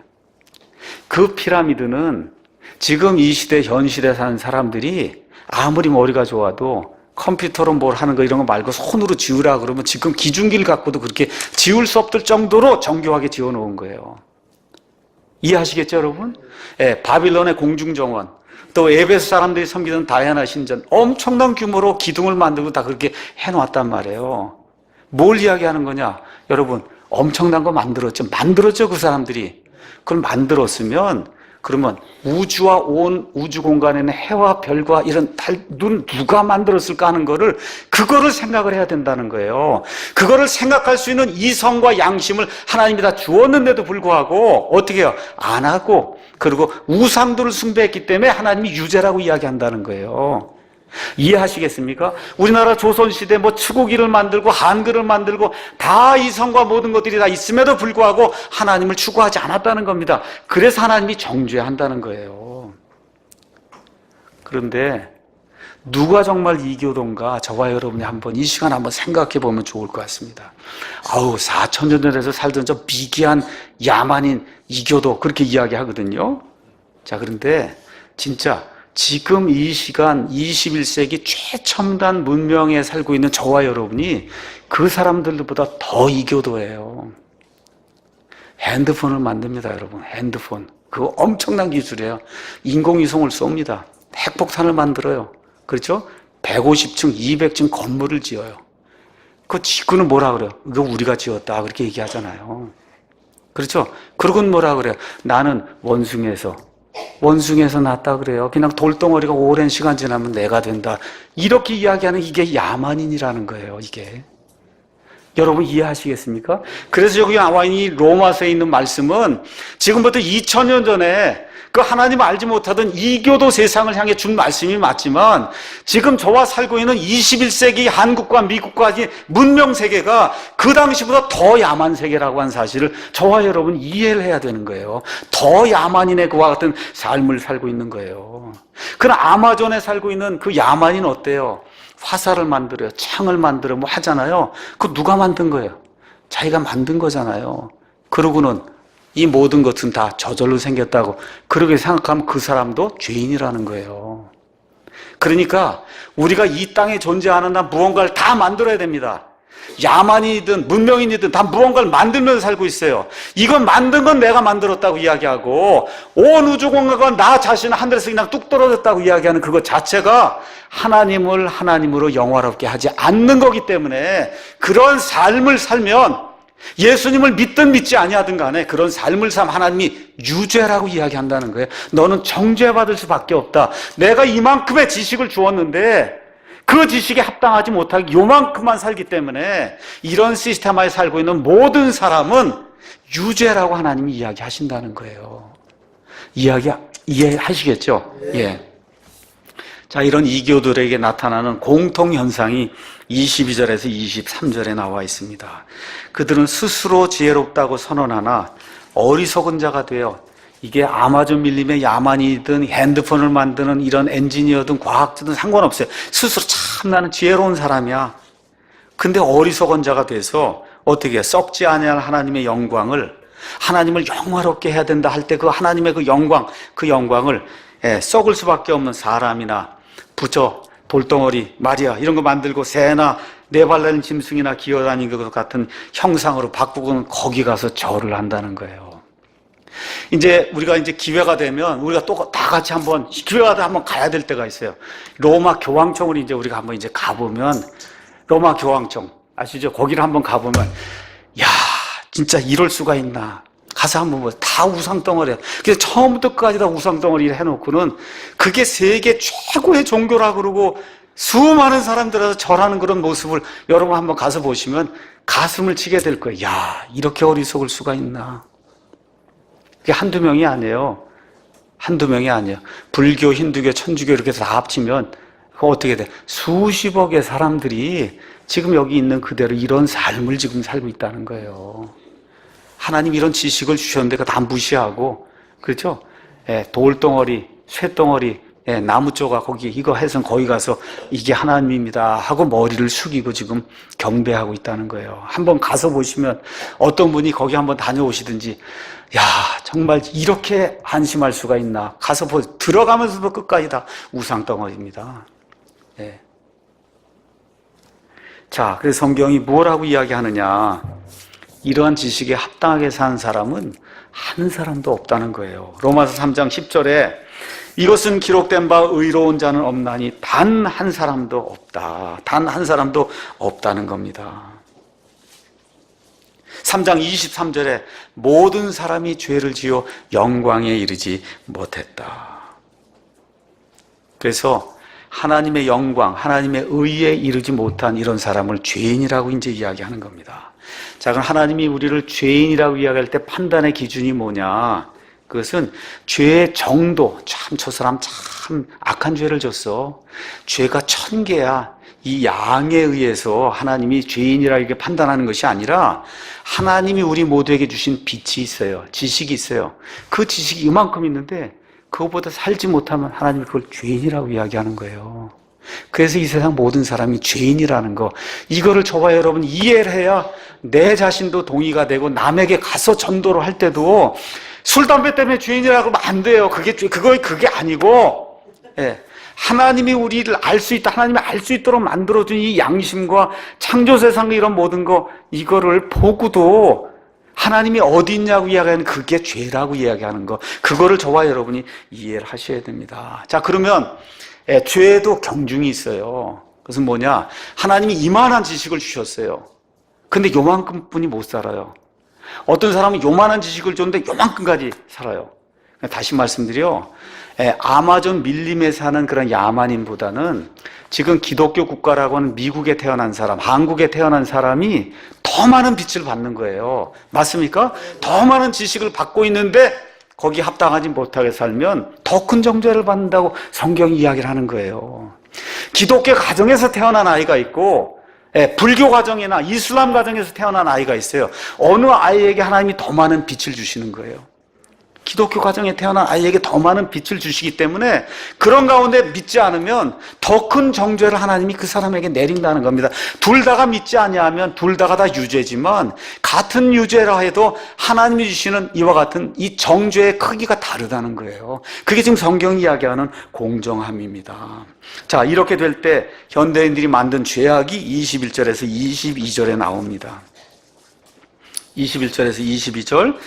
[SPEAKER 1] 그 피라미드는 지금 이 시대, 현 시대에 사는 사람들이 아무리 머리가 좋아도 컴퓨터로 뭘 하는 거 이런 거 말고 손으로 지으라 그러면 지금 기중기를 갖고도 그렇게 지울 수 없을 정도로 정교하게 지어놓은 거예요. 이해하시겠죠, 여러분? 예, 바빌론의 공중정원, 또 에베소 사람들이 섬기던 다이아나 신전, 엄청난 규모로 기둥을 만들고 다 그렇게 해놓았단 말이에요. 뭘 이야기하는 거냐? 여러분, 엄청난 거 만들었죠, 그 사람들이. 그걸 만들었으면, 그러면 우주와 온 우주 공간에는 해와 별과 이런 달을 누가 만들었을까 하는 거를, 그거를 생각을 해야 된다는 거예요. 그거를 생각할 수 있는 이성과 양심을 하나님이 다 주었는데도 불구하고, 어떻게 해요? 안 하고, 그리고 우상들을 숭배했기 때문에 하나님이 유죄라고 이야기한다는 거예요. 이해하시겠습니까? 우리나라 조선시대 뭐 추구기를 만들고 한글을 만들고 다 이성과 모든 것들이 다 있음에도 불구하고 하나님을 추구하지 않았다는 겁니다. 그래서 하나님이 정죄한다는 거예요. 그런데 누가 정말 이교도인가 저와 여러분이 한번 이 시간 한번 생각해 보면 좋을 것 같습니다. 4,000년 전에서 살던 저 비기한 야만인 이교도 그렇게 이야기하거든요. 자, 그런데 진짜 지금 이 시간 21세기 최첨단 문명에 살고 있는 저와 여러분이 그 사람들보다 더 이교도예요. 핸드폰을 만듭니다, 여러분. 핸드폰. 그거 엄청난 기술이에요. 인공위성을 쏩니다. 핵폭탄을 만들어요. 그렇죠? 150층, 200층 건물을 지어요. 그 짓고는 뭐라 그래요? 이거 우리가 지었다. 그렇게 얘기하잖아요. 그렇죠? 그러고는 뭐라 그래요? 나는 원숭이에서 났다 그래요. 그냥 돌덩어리가 오랜 시간 지나면 내가 된다. 이렇게 이야기하는 이게 야만인이라는 거예요, 이게. 여러분 이해하시겠습니까? 그래서 여기 나와 있는 이 로마서에 있는 말씀은 지금부터 2000년 전에 그 하나님을 알지 못하던 이교도 세상을 향해 준 말씀이 맞지만 지금 저와 살고 있는 21세기 한국과 미국과 문명 세계가 그 당시보다 더 야만 세계라고 하는 사실을 저와 여러분 이해를 해야 되는 거예요. 더 야만인의 그와 같은 삶을 살고 있는 거예요. 그럼 아마존에 살고 있는 그 야만인은 어때요? 화살을 만들어요. 창을 만들어 뭐 하잖아요. 그거 누가 만든 거예요? 자기가 만든 거잖아요. 그러고는 이 모든 것은 다 저절로 생겼다고 그렇게 생각하면 그 사람도 죄인이라는 거예요. 그러니까 우리가 이 땅에 존재하는 한 무언가를 다 만들어야 됩니다. 야만이든 문명인이든 다 무언가를 만들면서 살고 있어요. 이건 만든 건 내가 만들었다고 이야기하고 온 우주공간과 나 자신은 하늘에서 그냥 뚝 떨어졌다고 이야기하는 그것 자체가 하나님을 하나님으로 영화롭게 하지 않는 거기 때문에 그런 삶을 살면 예수님을 믿든 믿지 아니하든 간에 그런 삶을 삶 하나님이 유죄라고 이야기한다는 거예요. 너는 정죄받을 수밖에 없다. 내가 이만큼의 지식을 주었는데 그 지식에 합당하지 못하게 요만큼만 살기 때문에 이런 시스템하에 살고 있는 모든 사람은 유죄라고 하나님이 이야기하신다는 거예요. 이해하시겠죠? 예. 자, 이런 이교들에게 나타나는 공통현상이 22절에서 23절에 나와 있습니다. 그들은 스스로 지혜롭다고 선언하나 어리석은 자가 되어 이게 아마존 밀림의 야만이든 핸드폰을 만드는 이런 엔지니어든 과학자든 상관없어요. 스스로 참 나는 지혜로운 사람이야. 근데 어리석은 자가 돼서 어떻게 썩지 아니할 하나님의 영광을 하나님을 영화롭게 해야 된다 할 때 그 하나님의 그 영광을 썩을 수밖에 없는 사람이나 부처, 돌덩어리, 마리아 이런 거 만들고 새나 네발 달린 짐승이나 기어다니는 것 같은 형상으로 바꾸고는 거기 가서 절을 한다는 거예요. 이제 우리가 기회가 되면 우리가 또 다 같이 기회가 되면 한번 가야 될 때가 있어요. 로마 교황청을 이제 우리가 한번 이제 가보면 로마 교황청 아시죠? 거기를 한번 가보면 야 진짜 이럴 수가 있나? 가서 한번 다 우상덩어리야. 그래서 처음부터 끝까지 다 우상덩어리를 해놓고는 그게 세계 최고의 종교라 그러고 수많은 사람들에서 절하는 그런 모습을 여러분 한번 가서 보시면 가슴을 치게 될 거예요. 야, 이렇게 어리석을 수가 있나? 그게 한두 명이 아니에요. 한두 명이 아니에요. 불교, 힌두교, 천주교 이렇게 다 합치면 그거 어떻게 돼? 수십억의 사람들이 지금 여기 있는 그대로 이런 삶을 지금 살고 있다는 거예요. 하나님 이런 지식을 주셨는데 그거 다 무시하고, 그렇죠? 돌덩어리, 쇠덩어리, 나무 조각 거기 이거 해서 거기 가서 이게 하나님입니다 하고 머리를 숙이고 지금 경배하고 있다는 거예요. 한번 가서 보시면 어떤 분이 거기 한번 다녀오시든지 야 정말 이렇게 안심할 수가 있나 가서 들어가면서도 끝까지 다 우상덩어리입니다. 예. 자, 그래서 성경이 뭐라고 이야기하느냐, 이러한 지식에 합당하게 사는 사람은 한 사람도 없다는 거예요. 로마서 3장 10절에 이것은 기록된 바 의로운 자는 없나니 단 한 사람도 없다. 단 한 사람도 없다는 겁니다. 3장 23절에 모든 사람이 죄를 지어 영광에 이르지 못했다. 그래서 하나님의 영광, 하나님의 의에 이르지 못한 이런 사람을 죄인이라고 이제 이야기하는 겁니다. 자, 그럼 하나님이 우리를 죄인이라고 이야기할 때 판단의 기준이 뭐냐? 그것은 죄의 정도. 참, 저 사람 참 악한 죄를 졌어. 죄가 1000개야. 이 양에 의해서 하나님이 죄인이라고 이렇게 판단하는 것이 아니라 하나님이 우리 모두에게 주신 빛이 있어요. 지식이 있어요. 그 지식이 이만큼 있는데 그것보다 살지 못하면 하나님이 그걸 죄인이라고 이야기하는 거예요. 그래서 이 세상 모든 사람이 죄인이라는 거, 이거를 저와 여러분 이해를 해야 내 자신도 동의가 되고 남에게 가서 전도를 할 때도 술, 담배 때문에 죄인이라고 하면 안 돼요. 그게 아니고, 예. 하나님이 우리를 알 수 있다, 하나님이 알 수 있도록 만들어준 이 양심과 창조 세상의 이런 모든 거, 이거를 보고도 하나님이 어디 있냐고 이야기하는 그게 죄라고 이야기하는 거, 그거를 저와 여러분이 이해를 하셔야 됩니다. 자, 그러면 죄에도 경중이 있어요. 그것은 뭐냐? 하나님이 이만한 지식을 주셨어요. 근데 요만큼뿐이 못 살아요. 어떤 사람은 요만한 지식을 줬는데 요만큼까지 살아요. 다시 말씀드려, 아마존 밀림에 사는 그런 야만인보다는 지금 기독교 국가라고 하는 미국에 태어난 사람, 한국에 태어난 사람이 더 많은 빛을 받는 거예요. 맞습니까? 더 많은 지식을 받고 있는데 거기 합당하지 못하게 살면 더 큰 정죄를 받는다고 성경이 이야기를 하는 거예요. 기독교 가정에서 태어난 아이가 있고 불교 가정이나 이슬람 가정에서 태어난 아이가 있어요. 어느 아이에게 하나님이 더 많은 빛을 주시는 거예요. 기독교 가정에 태어난 아이에게 더 많은 빛을 주시기 때문에 그런 가운데 믿지 않으면 더 큰 정죄를 하나님이 그 사람에게 내린다는 겁니다. 둘 다가 믿지 아니하면 둘 다가 다 유죄지만 같은 유죄라 해도 하나님이 주시는 이와 같은 이 정죄의 크기가 다르다는 거예요. 그게 지금 성경이 이야기하는 공정함입니다. 자, 이렇게 될 때 현대인들이 만든 죄악이 21절에서 22절에 나옵니다. 21절에서 22절,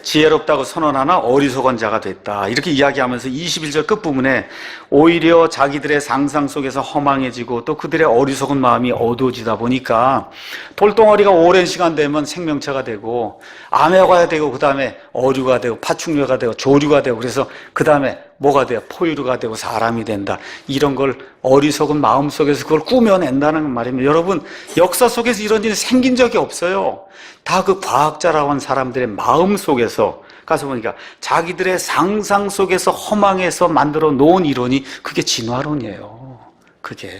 [SPEAKER 1] 지혜롭다고 선언하나 어리석은 자가 됐다, 이렇게 이야기하면서 21절 끝부분에 오히려 자기들의 상상 속에서 허망해지고 또 그들의 어리석은 마음이 어두워지다 보니까 돌덩어리가 오랜 시간 되면 생명체가 되고 암해가 되고 그 다음에 어류가 되고 파충류가 되고 조류가 되고 그래서 그 다음에 뭐가 돼요? 포유류가 되고 사람이 된다. 이런 걸 어리석은 마음 속에서 그걸 꾸며낸다는 말입니다. 여러분, 역사 속에서 이런 일이 생긴 적이 없어요. 다 그 과학자라고 하는 사람들의 마음 속에서 가서 보니까 자기들의 상상 속에서 허망해서 만들어 놓은 이론이 그게 진화론이에요. 그게.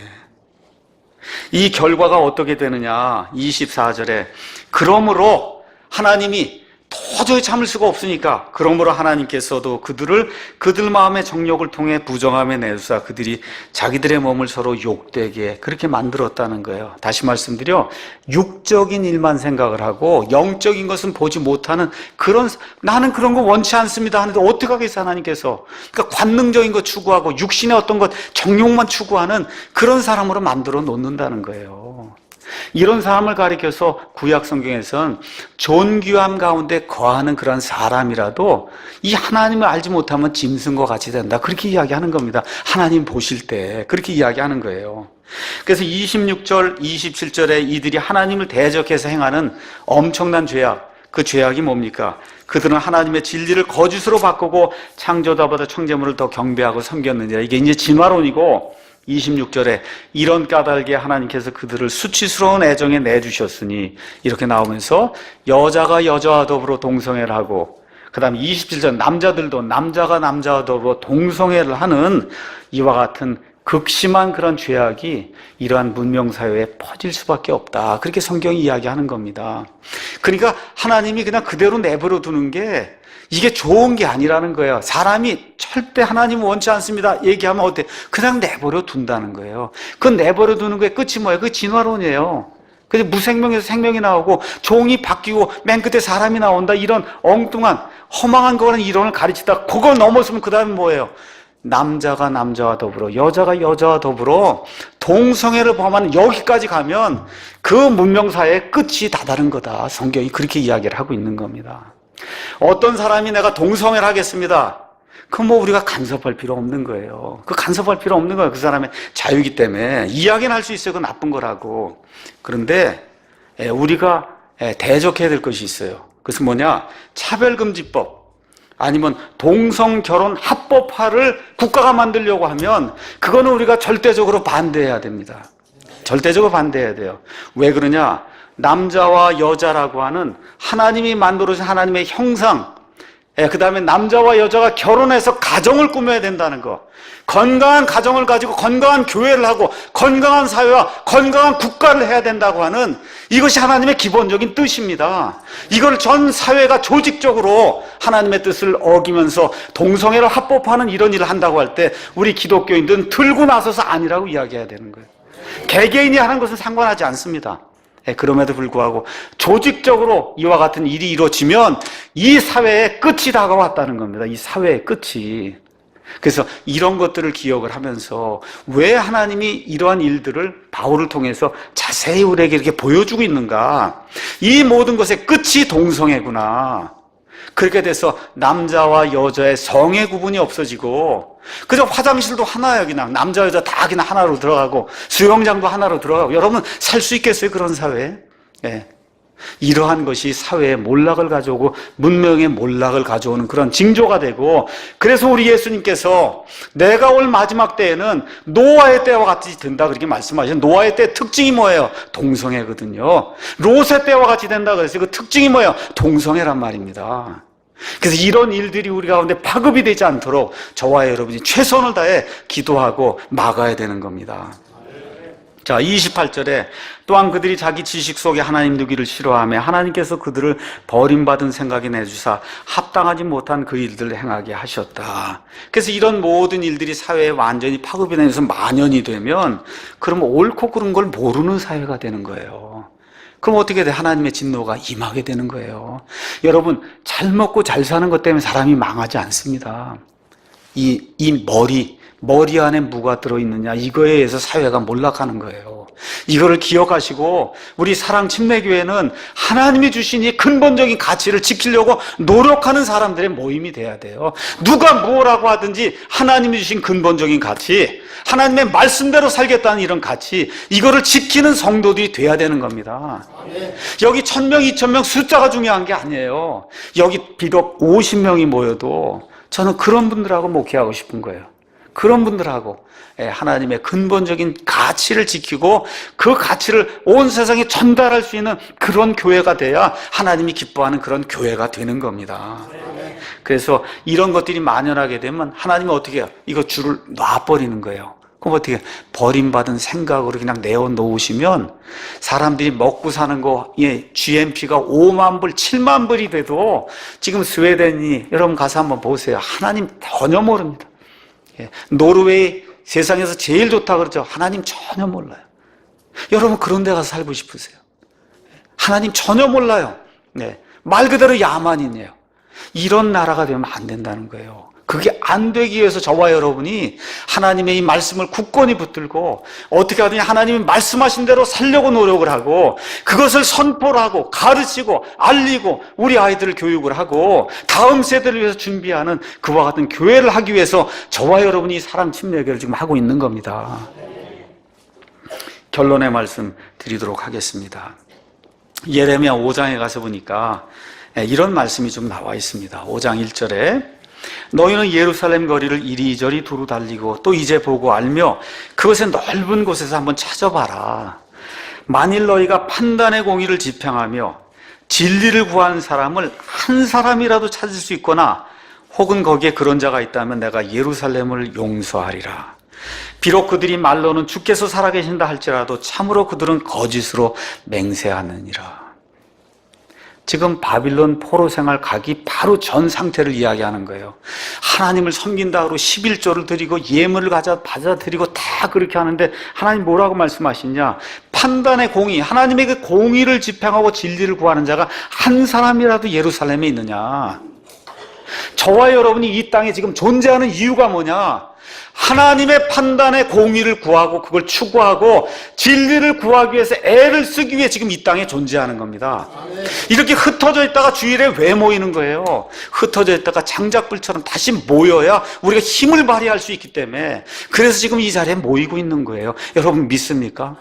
[SPEAKER 1] 이 결과가 어떻게 되느냐? 24절에 그러므로 하나님이 도저히 참을 수가 없으니까 그러므로 하나님께서도 그들 마음의 정욕을 통해 부정함에 내주사 그들이 자기들의 몸을 서로 욕되게 그렇게 만들었다는 거예요. 다시 말씀드려, 육적인 일만 생각을 하고 영적인 것은 보지 못하는 나는 그런 거 원치 않습니다 하는데 어떻게 하겠어요, 하나님께서. 그러니까 관능적인 거 추구하고 육신의 어떤 것 정욕만 추구하는 그런 사람으로 만들어 놓는다는 거예요. 이런 사람을 가리켜서 구약 성경에서는 존귀함 가운데 거하는 그런 사람이라도 이 하나님을 알지 못하면 짐승과 같이 된다, 그렇게 이야기하는 겁니다. 하나님 보실 때 그렇게 이야기하는 거예요. 그래서 26절, 27절에 이들이 하나님을 대적해서 행하는 엄청난 죄악, 그 죄악이 뭡니까? 그들은 하나님의 진리를 거짓으로 바꾸고 창조자보다 창조물을 더 경배하고 섬겼느니라. 이게 이제 진화론이고 26절에 이런 까닭에 하나님께서 그들을 수치스러운 애정에 내주셨으니 이렇게 나오면서 여자가 여자와 더불어 동성애를 하고 그 다음에 27절 남자들도 남자가 남자와 더불어 동성애를 하는 이와 같은 극심한 그런 죄악이 이러한 문명사회에 퍼질 수밖에 없다, 그렇게 성경이 이야기하는 겁니다. 그러니까 하나님이 그냥 그대로 내버려 두는 게 이게 좋은 게 아니라는 거예요. 사람이 절대 하나님은 원치 않습니다 얘기하면 어때? 그냥 내버려 둔다는 거예요. 그 내버려 두는 거의 끝이 뭐예요? 그 진화론이에요. 그래서 무생명에서 생명이 나오고 종이 바뀌고 맨 끝에 사람이 나온다, 이런 엉뚱한 허망한 거는 이론을 가르치다 그걸 넘어서면 그 다음에 뭐예요? 남자가 남자와 더불어 여자가 여자와 더불어 동성애를 범하는, 여기까지 가면 그 문명사회의 끝이 다다른 거다, 성경이 그렇게 이야기를 하고 있는 겁니다. 어떤 사람이 내가 동성애를 하겠습니다, 그럼 뭐 우리가 간섭할 필요 없는 거예요. 그 간섭할 필요 없는 거예요. 그 사람의 자유이기 때문에 이야기는 할 수 있어요, 그 나쁜 거라고. 그런데 우리가 대적해야 될 것이 있어요. 그것은 뭐냐? 차별금지법 아니면 동성결혼 합법화를 국가가 만들려고 하면 그거는 우리가 절대적으로 반대해야 됩니다. 절대적으로 반대해야 돼요. 왜 그러냐? 남자와 여자라고 하는 하나님이 만들어주신 하나님의 형상, 그 다음에 남자와 여자가 결혼해서 가정을 꾸며야 된다는 거, 건강한 가정을 가지고 건강한 교회를 하고 건강한 사회와 건강한 국가를 해야 된다고 하는 이것이 하나님의 기본적인 뜻입니다. 이걸 전 사회가 조직적으로 하나님의 뜻을 어기면서 동성애를 합법화하는 이런 일을 한다고 할 때 우리 기독교인들은 들고 나서서 아니라고 이야기해야 되는 거예요. 개개인이 하는 것은 상관하지 않습니다. 그럼에도 불구하고 조직적으로 이와 같은 일이 이루어지면 이 사회의 끝이 다가왔다는 겁니다. 이 사회의 끝이. 그래서 이런 것들을 기억을 하면서 왜 하나님이 이러한 일들을 바울을 통해서 자세히 우리에게 이렇게 보여주고 있는가? 이 모든 것의 끝이 동성애구나. 그렇게 돼서 남자와 여자의 성의 구분이 없어지고 그저 화장실도 하나예요. 그냥 남자 여자 다 그냥 하나로 들어가고 수영장도 하나로 들어가고. 여러분 살 수 있겠어요? 그런 사회에? 예. 이러한 것이 사회의 몰락을 가져오고 문명의 몰락을 가져오는 그런 징조가 되고, 그래서 우리 예수님께서 내가 올 마지막 때에는 노아의 때와 같이 된다 그렇게 말씀하셨어요. 노아의 때 특징이 뭐예요? 동성애거든요. 롯의 때와 같이 된다 그랬어요. 그 특징이 뭐예요? 동성애란 말입니다. 그래서 이런 일들이 우리 가운데 파급이 되지 않도록 저와 여러분이 최선을 다해 기도하고 막아야 되는 겁니다. 자, 28절에 또한 그들이 자기 지식 속에 하나님 두기를 싫어하며 하나님께서 그들을 버림받은 생각이 내주사 합당하지 못한 그 일들을 행하게 하셨다. 그래서 이런 모든 일들이 사회에 완전히 파급이 되면서 만연이 되면 그러면 옳고 그른 걸 모르는 사회가 되는 거예요. 그럼 어떻게 돼? 하나님의 진노가 임하게 되는 거예요. 여러분, 잘 먹고 잘 사는 것 때문에 사람이 망하지 않습니다. 이 머리 안에 뭐가 들어있느냐, 이거에 의해서 사회가 몰락하는 거예요. 이거를 기억하시고 우리 사랑침례교회는 하나님이 주신 이 근본적인 가치를 지키려고 노력하는 사람들의 모임이 돼야 돼요. 누가 뭐라고 하든지 하나님이 주신 근본적인 가치, 하나님의 말씀대로 살겠다는 이런 가치, 이거를 지키는 성도들이 돼야 되는 겁니다. 여기 1000명, 2000명 숫자가 중요한 게 아니에요. 여기 비록 50명이 모여도 저는 그런 분들하고 목회하고 싶은 거예요. 그런 분들하고 하나님의 근본적인 가치를 지키고 그 가치를 온 세상에 전달할 수 있는 그런 교회가 돼야 하나님이 기뻐하는 그런 교회가 되는 겁니다. 그래서 이런 것들이 만연하게 되면 하나님은 어떻게 해요? 이거 줄을 놔버리는 거예요. 그럼 어떻게 해요? 버림받은 생각으로 그냥 내어놓으시면 사람들이 먹고 사는 거, GNP가 5만 불, 7만 불이 돼도 지금 스웨덴이, 여러분 가서 한번 보세요. 하나님 전혀 모릅니다. 노르웨이 세상에서 제일 좋다 그러죠. 하나님 전혀 몰라요. 여러분 그런 데 가서 살고 싶으세요? 하나님 전혀 몰라요. 네, 말 그대로 야만이네요. 이런 나라가 되면 안 된다는 거예요. 그게 안 되기 위해서 저와 여러분이 하나님의 이 말씀을 굳건히 붙들고 어떻게 하든지 하나님이 말씀하신 대로 살려고 노력을 하고 그것을 선포를 하고 가르치고 알리고 우리 아이들을 교육을 하고 다음 세대를 위해서 준비하는 그와 같은 교회를 하기 위해서 저와 여러분이 사랑침례교회를 지금 하고 있는 겁니다. 결론의 말씀 드리도록 하겠습니다. 예레미야 5장에 가서 보니까 이런 말씀이 좀 나와 있습니다. 5장 1절에 너희는 예루살렘 거리를 이리저리 두루 달리고 또 이제 보고 알며 그것의 넓은 곳에서 한번 찾아봐라. 만일 너희가 판단의 공의를 지평하며 진리를 구하는 사람을 한 사람이라도 찾을 수 있거나 혹은 거기에 그런 자가 있다면 내가 예루살렘을 용서하리라. 비록 그들이 말로는 주께서 살아계신다 할지라도 참으로 그들은 거짓으로 맹세하느니라. 지금 바빌론 포로 생활 가기 바로 전 상태를 이야기하는 거예요. 하나님을 섬긴다 하고 11조를 드리고 예물을 받아들이고 다 그렇게 하는데 하나님 뭐라고 말씀하시냐? 판단의 공의, 하나님의 그 공의를 집행하고 진리를 구하는 자가 한 사람이라도 예루살렘에 있느냐? 저와 여러분이 이 땅에 지금 존재하는 이유가 뭐냐? 하나님의 판단의 공의를 구하고 그걸 추구하고 진리를 구하기 위해서 애를 쓰기 위해 지금 이 땅에 존재하는 겁니다. 이렇게 흩어져 있다가 주일에 왜 모이는 거예요? 흩어져 있다가 장작불처럼 다시 모여야 우리가 힘을 발휘할 수 있기 때문에 그래서 지금 이 자리에 모이고 있는 거예요. 여러분 믿습니까?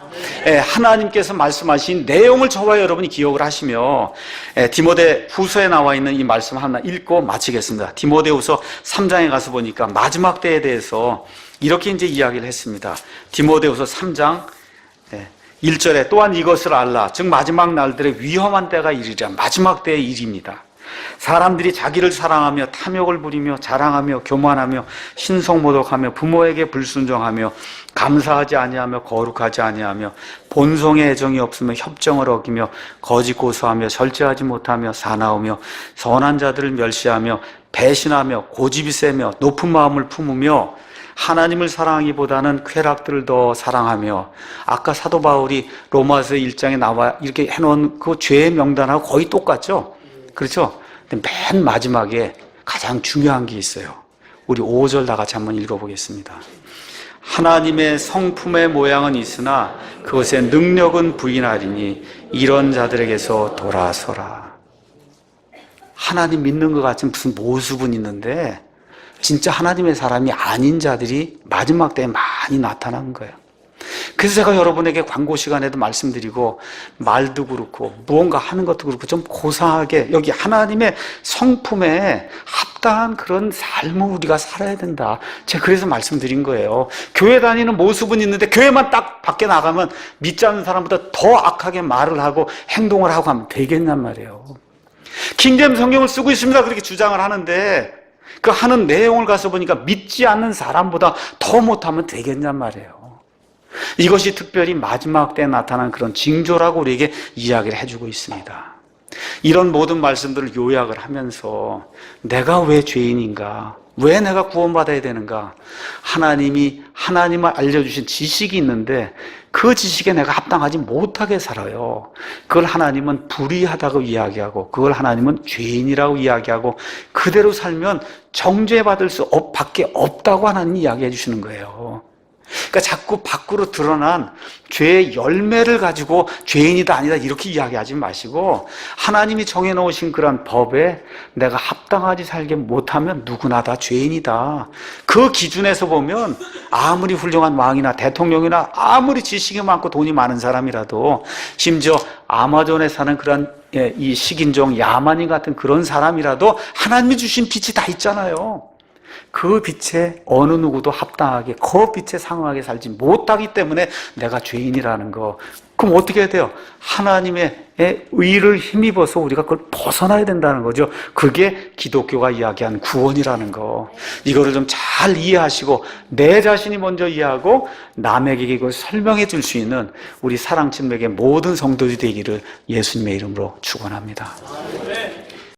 [SPEAKER 1] 하나님께서 말씀하신 내용을 저와 여러분이 기억을 하시며 디모데 후서에 나와 있는 이 말씀 하나 읽고 마치겠습니다. 디모데후서 3장에 가서 보니까 마지막 때에 대해서 이렇게 이제 이야기를 했습니다. 디모데후서 3장 1절에 또한 이것을 알라. 즉 마지막 날들의 위험한 때가 이르리라. 마지막 때의 일입니다. 사람들이 자기를 사랑하며 탐욕을 부리며 자랑하며 교만하며 신성모독하며 부모에게 불순종하며 감사하지 아니하며 거룩하지 아니하며 본성의 애정이 없으며 협정을 어기며 거짓 고소하며 절제하지 못하며 사나우며 선한 자들을 멸시하며 배신하며 고집이 세며 높은 마음을 품으며 하나님을 사랑하기보다는 쾌락들을 더 사랑하며 아까 사도 바울이 로마서 1장에 나와 이렇게 해놓은 그 죄의 명단하고 거의 똑같죠? 그렇죠? 근데 맨 마지막에 가장 중요한 게 있어요. 우리 5절 다 같이 한번 읽어보겠습니다. 하나님의 성품의 모양은 있으나 그것의 능력은 부인하리니 이런 자들에게서 돌아서라. 하나님 믿는 것 같은 무슨 모습은 있는데 진짜 하나님의 사람이 아닌 자들이 마지막 때에 많이 나타나는 거예요. 그래서 제가 여러분에게 광고 시간에도 말씀드리고 말도 그렇고 무언가 하는 것도 그렇고 좀 고상하게 여기 하나님의 성품에 합당한 그런 삶을 우리가 살아야 된다. 제가 그래서 말씀드린 거예요. 교회 다니는 모습은 있는데 교회만 딱 밖에 나가면 믿지 않는 사람보다 더 악하게 말을 하고 행동을 하고 하면 되겠냔 말이에요. 킹제임스 성경을 쓰고 있습니다. 그렇게 주장을 하는데 그 하는 내용을 가서 보니까 믿지 않는 사람보다 더 못하면 되겠냔 말이에요. 이것이 특별히 마지막 때에 나타난 그런 징조라고 우리에게 이야기를 해주고 있습니다. 이런 모든 말씀들을 요약을 하면서 내가 왜 죄인인가? 왜 내가 구원받아야 되는가? 하나님을 알려주신 지식이 있는데 그 지식에 내가 합당하지 못하게 살아요. 그걸 하나님은 불의하다고 이야기하고 그걸 하나님은 죄인이라고 이야기하고 그대로 살면 정죄받을 수 밖에 없다고 하나님이 이야기해 주시는 거예요. 그러니까 자꾸 밖으로 드러난 죄의 열매를 가지고 죄인이다 아니다 이렇게 이야기하지 마시고 하나님이 정해놓으신 그런 법에 내가 합당하지 살게 못하면 누구나 다 죄인이다. 그 기준에서 보면 아무리 훌륭한 왕이나 대통령이나 아무리 지식이 많고 돈이 많은 사람이라도 심지어 아마존에 사는 그런 이 식인종 야만인 같은 그런 사람이라도 하나님이 주신 빛이 다 있잖아요. 그 빛에 어느 누구도 합당하게 그 빛에 상응하게 살지 못하기 때문에 내가 죄인이라는 거. 그럼 어떻게 해야 돼요? 하나님의 의를 힘입어서 우리가 그걸 벗어나야 된다는 거죠. 그게 기독교가 이야기하는 구원이라는 거. 이거를 좀 잘 이해하시고 내 자신이 먼저 이해하고 남에게 이걸 설명해 줄 수 있는 우리 사랑친맥의 모든 성도들이 되기를 예수님의 이름으로 축원합니다.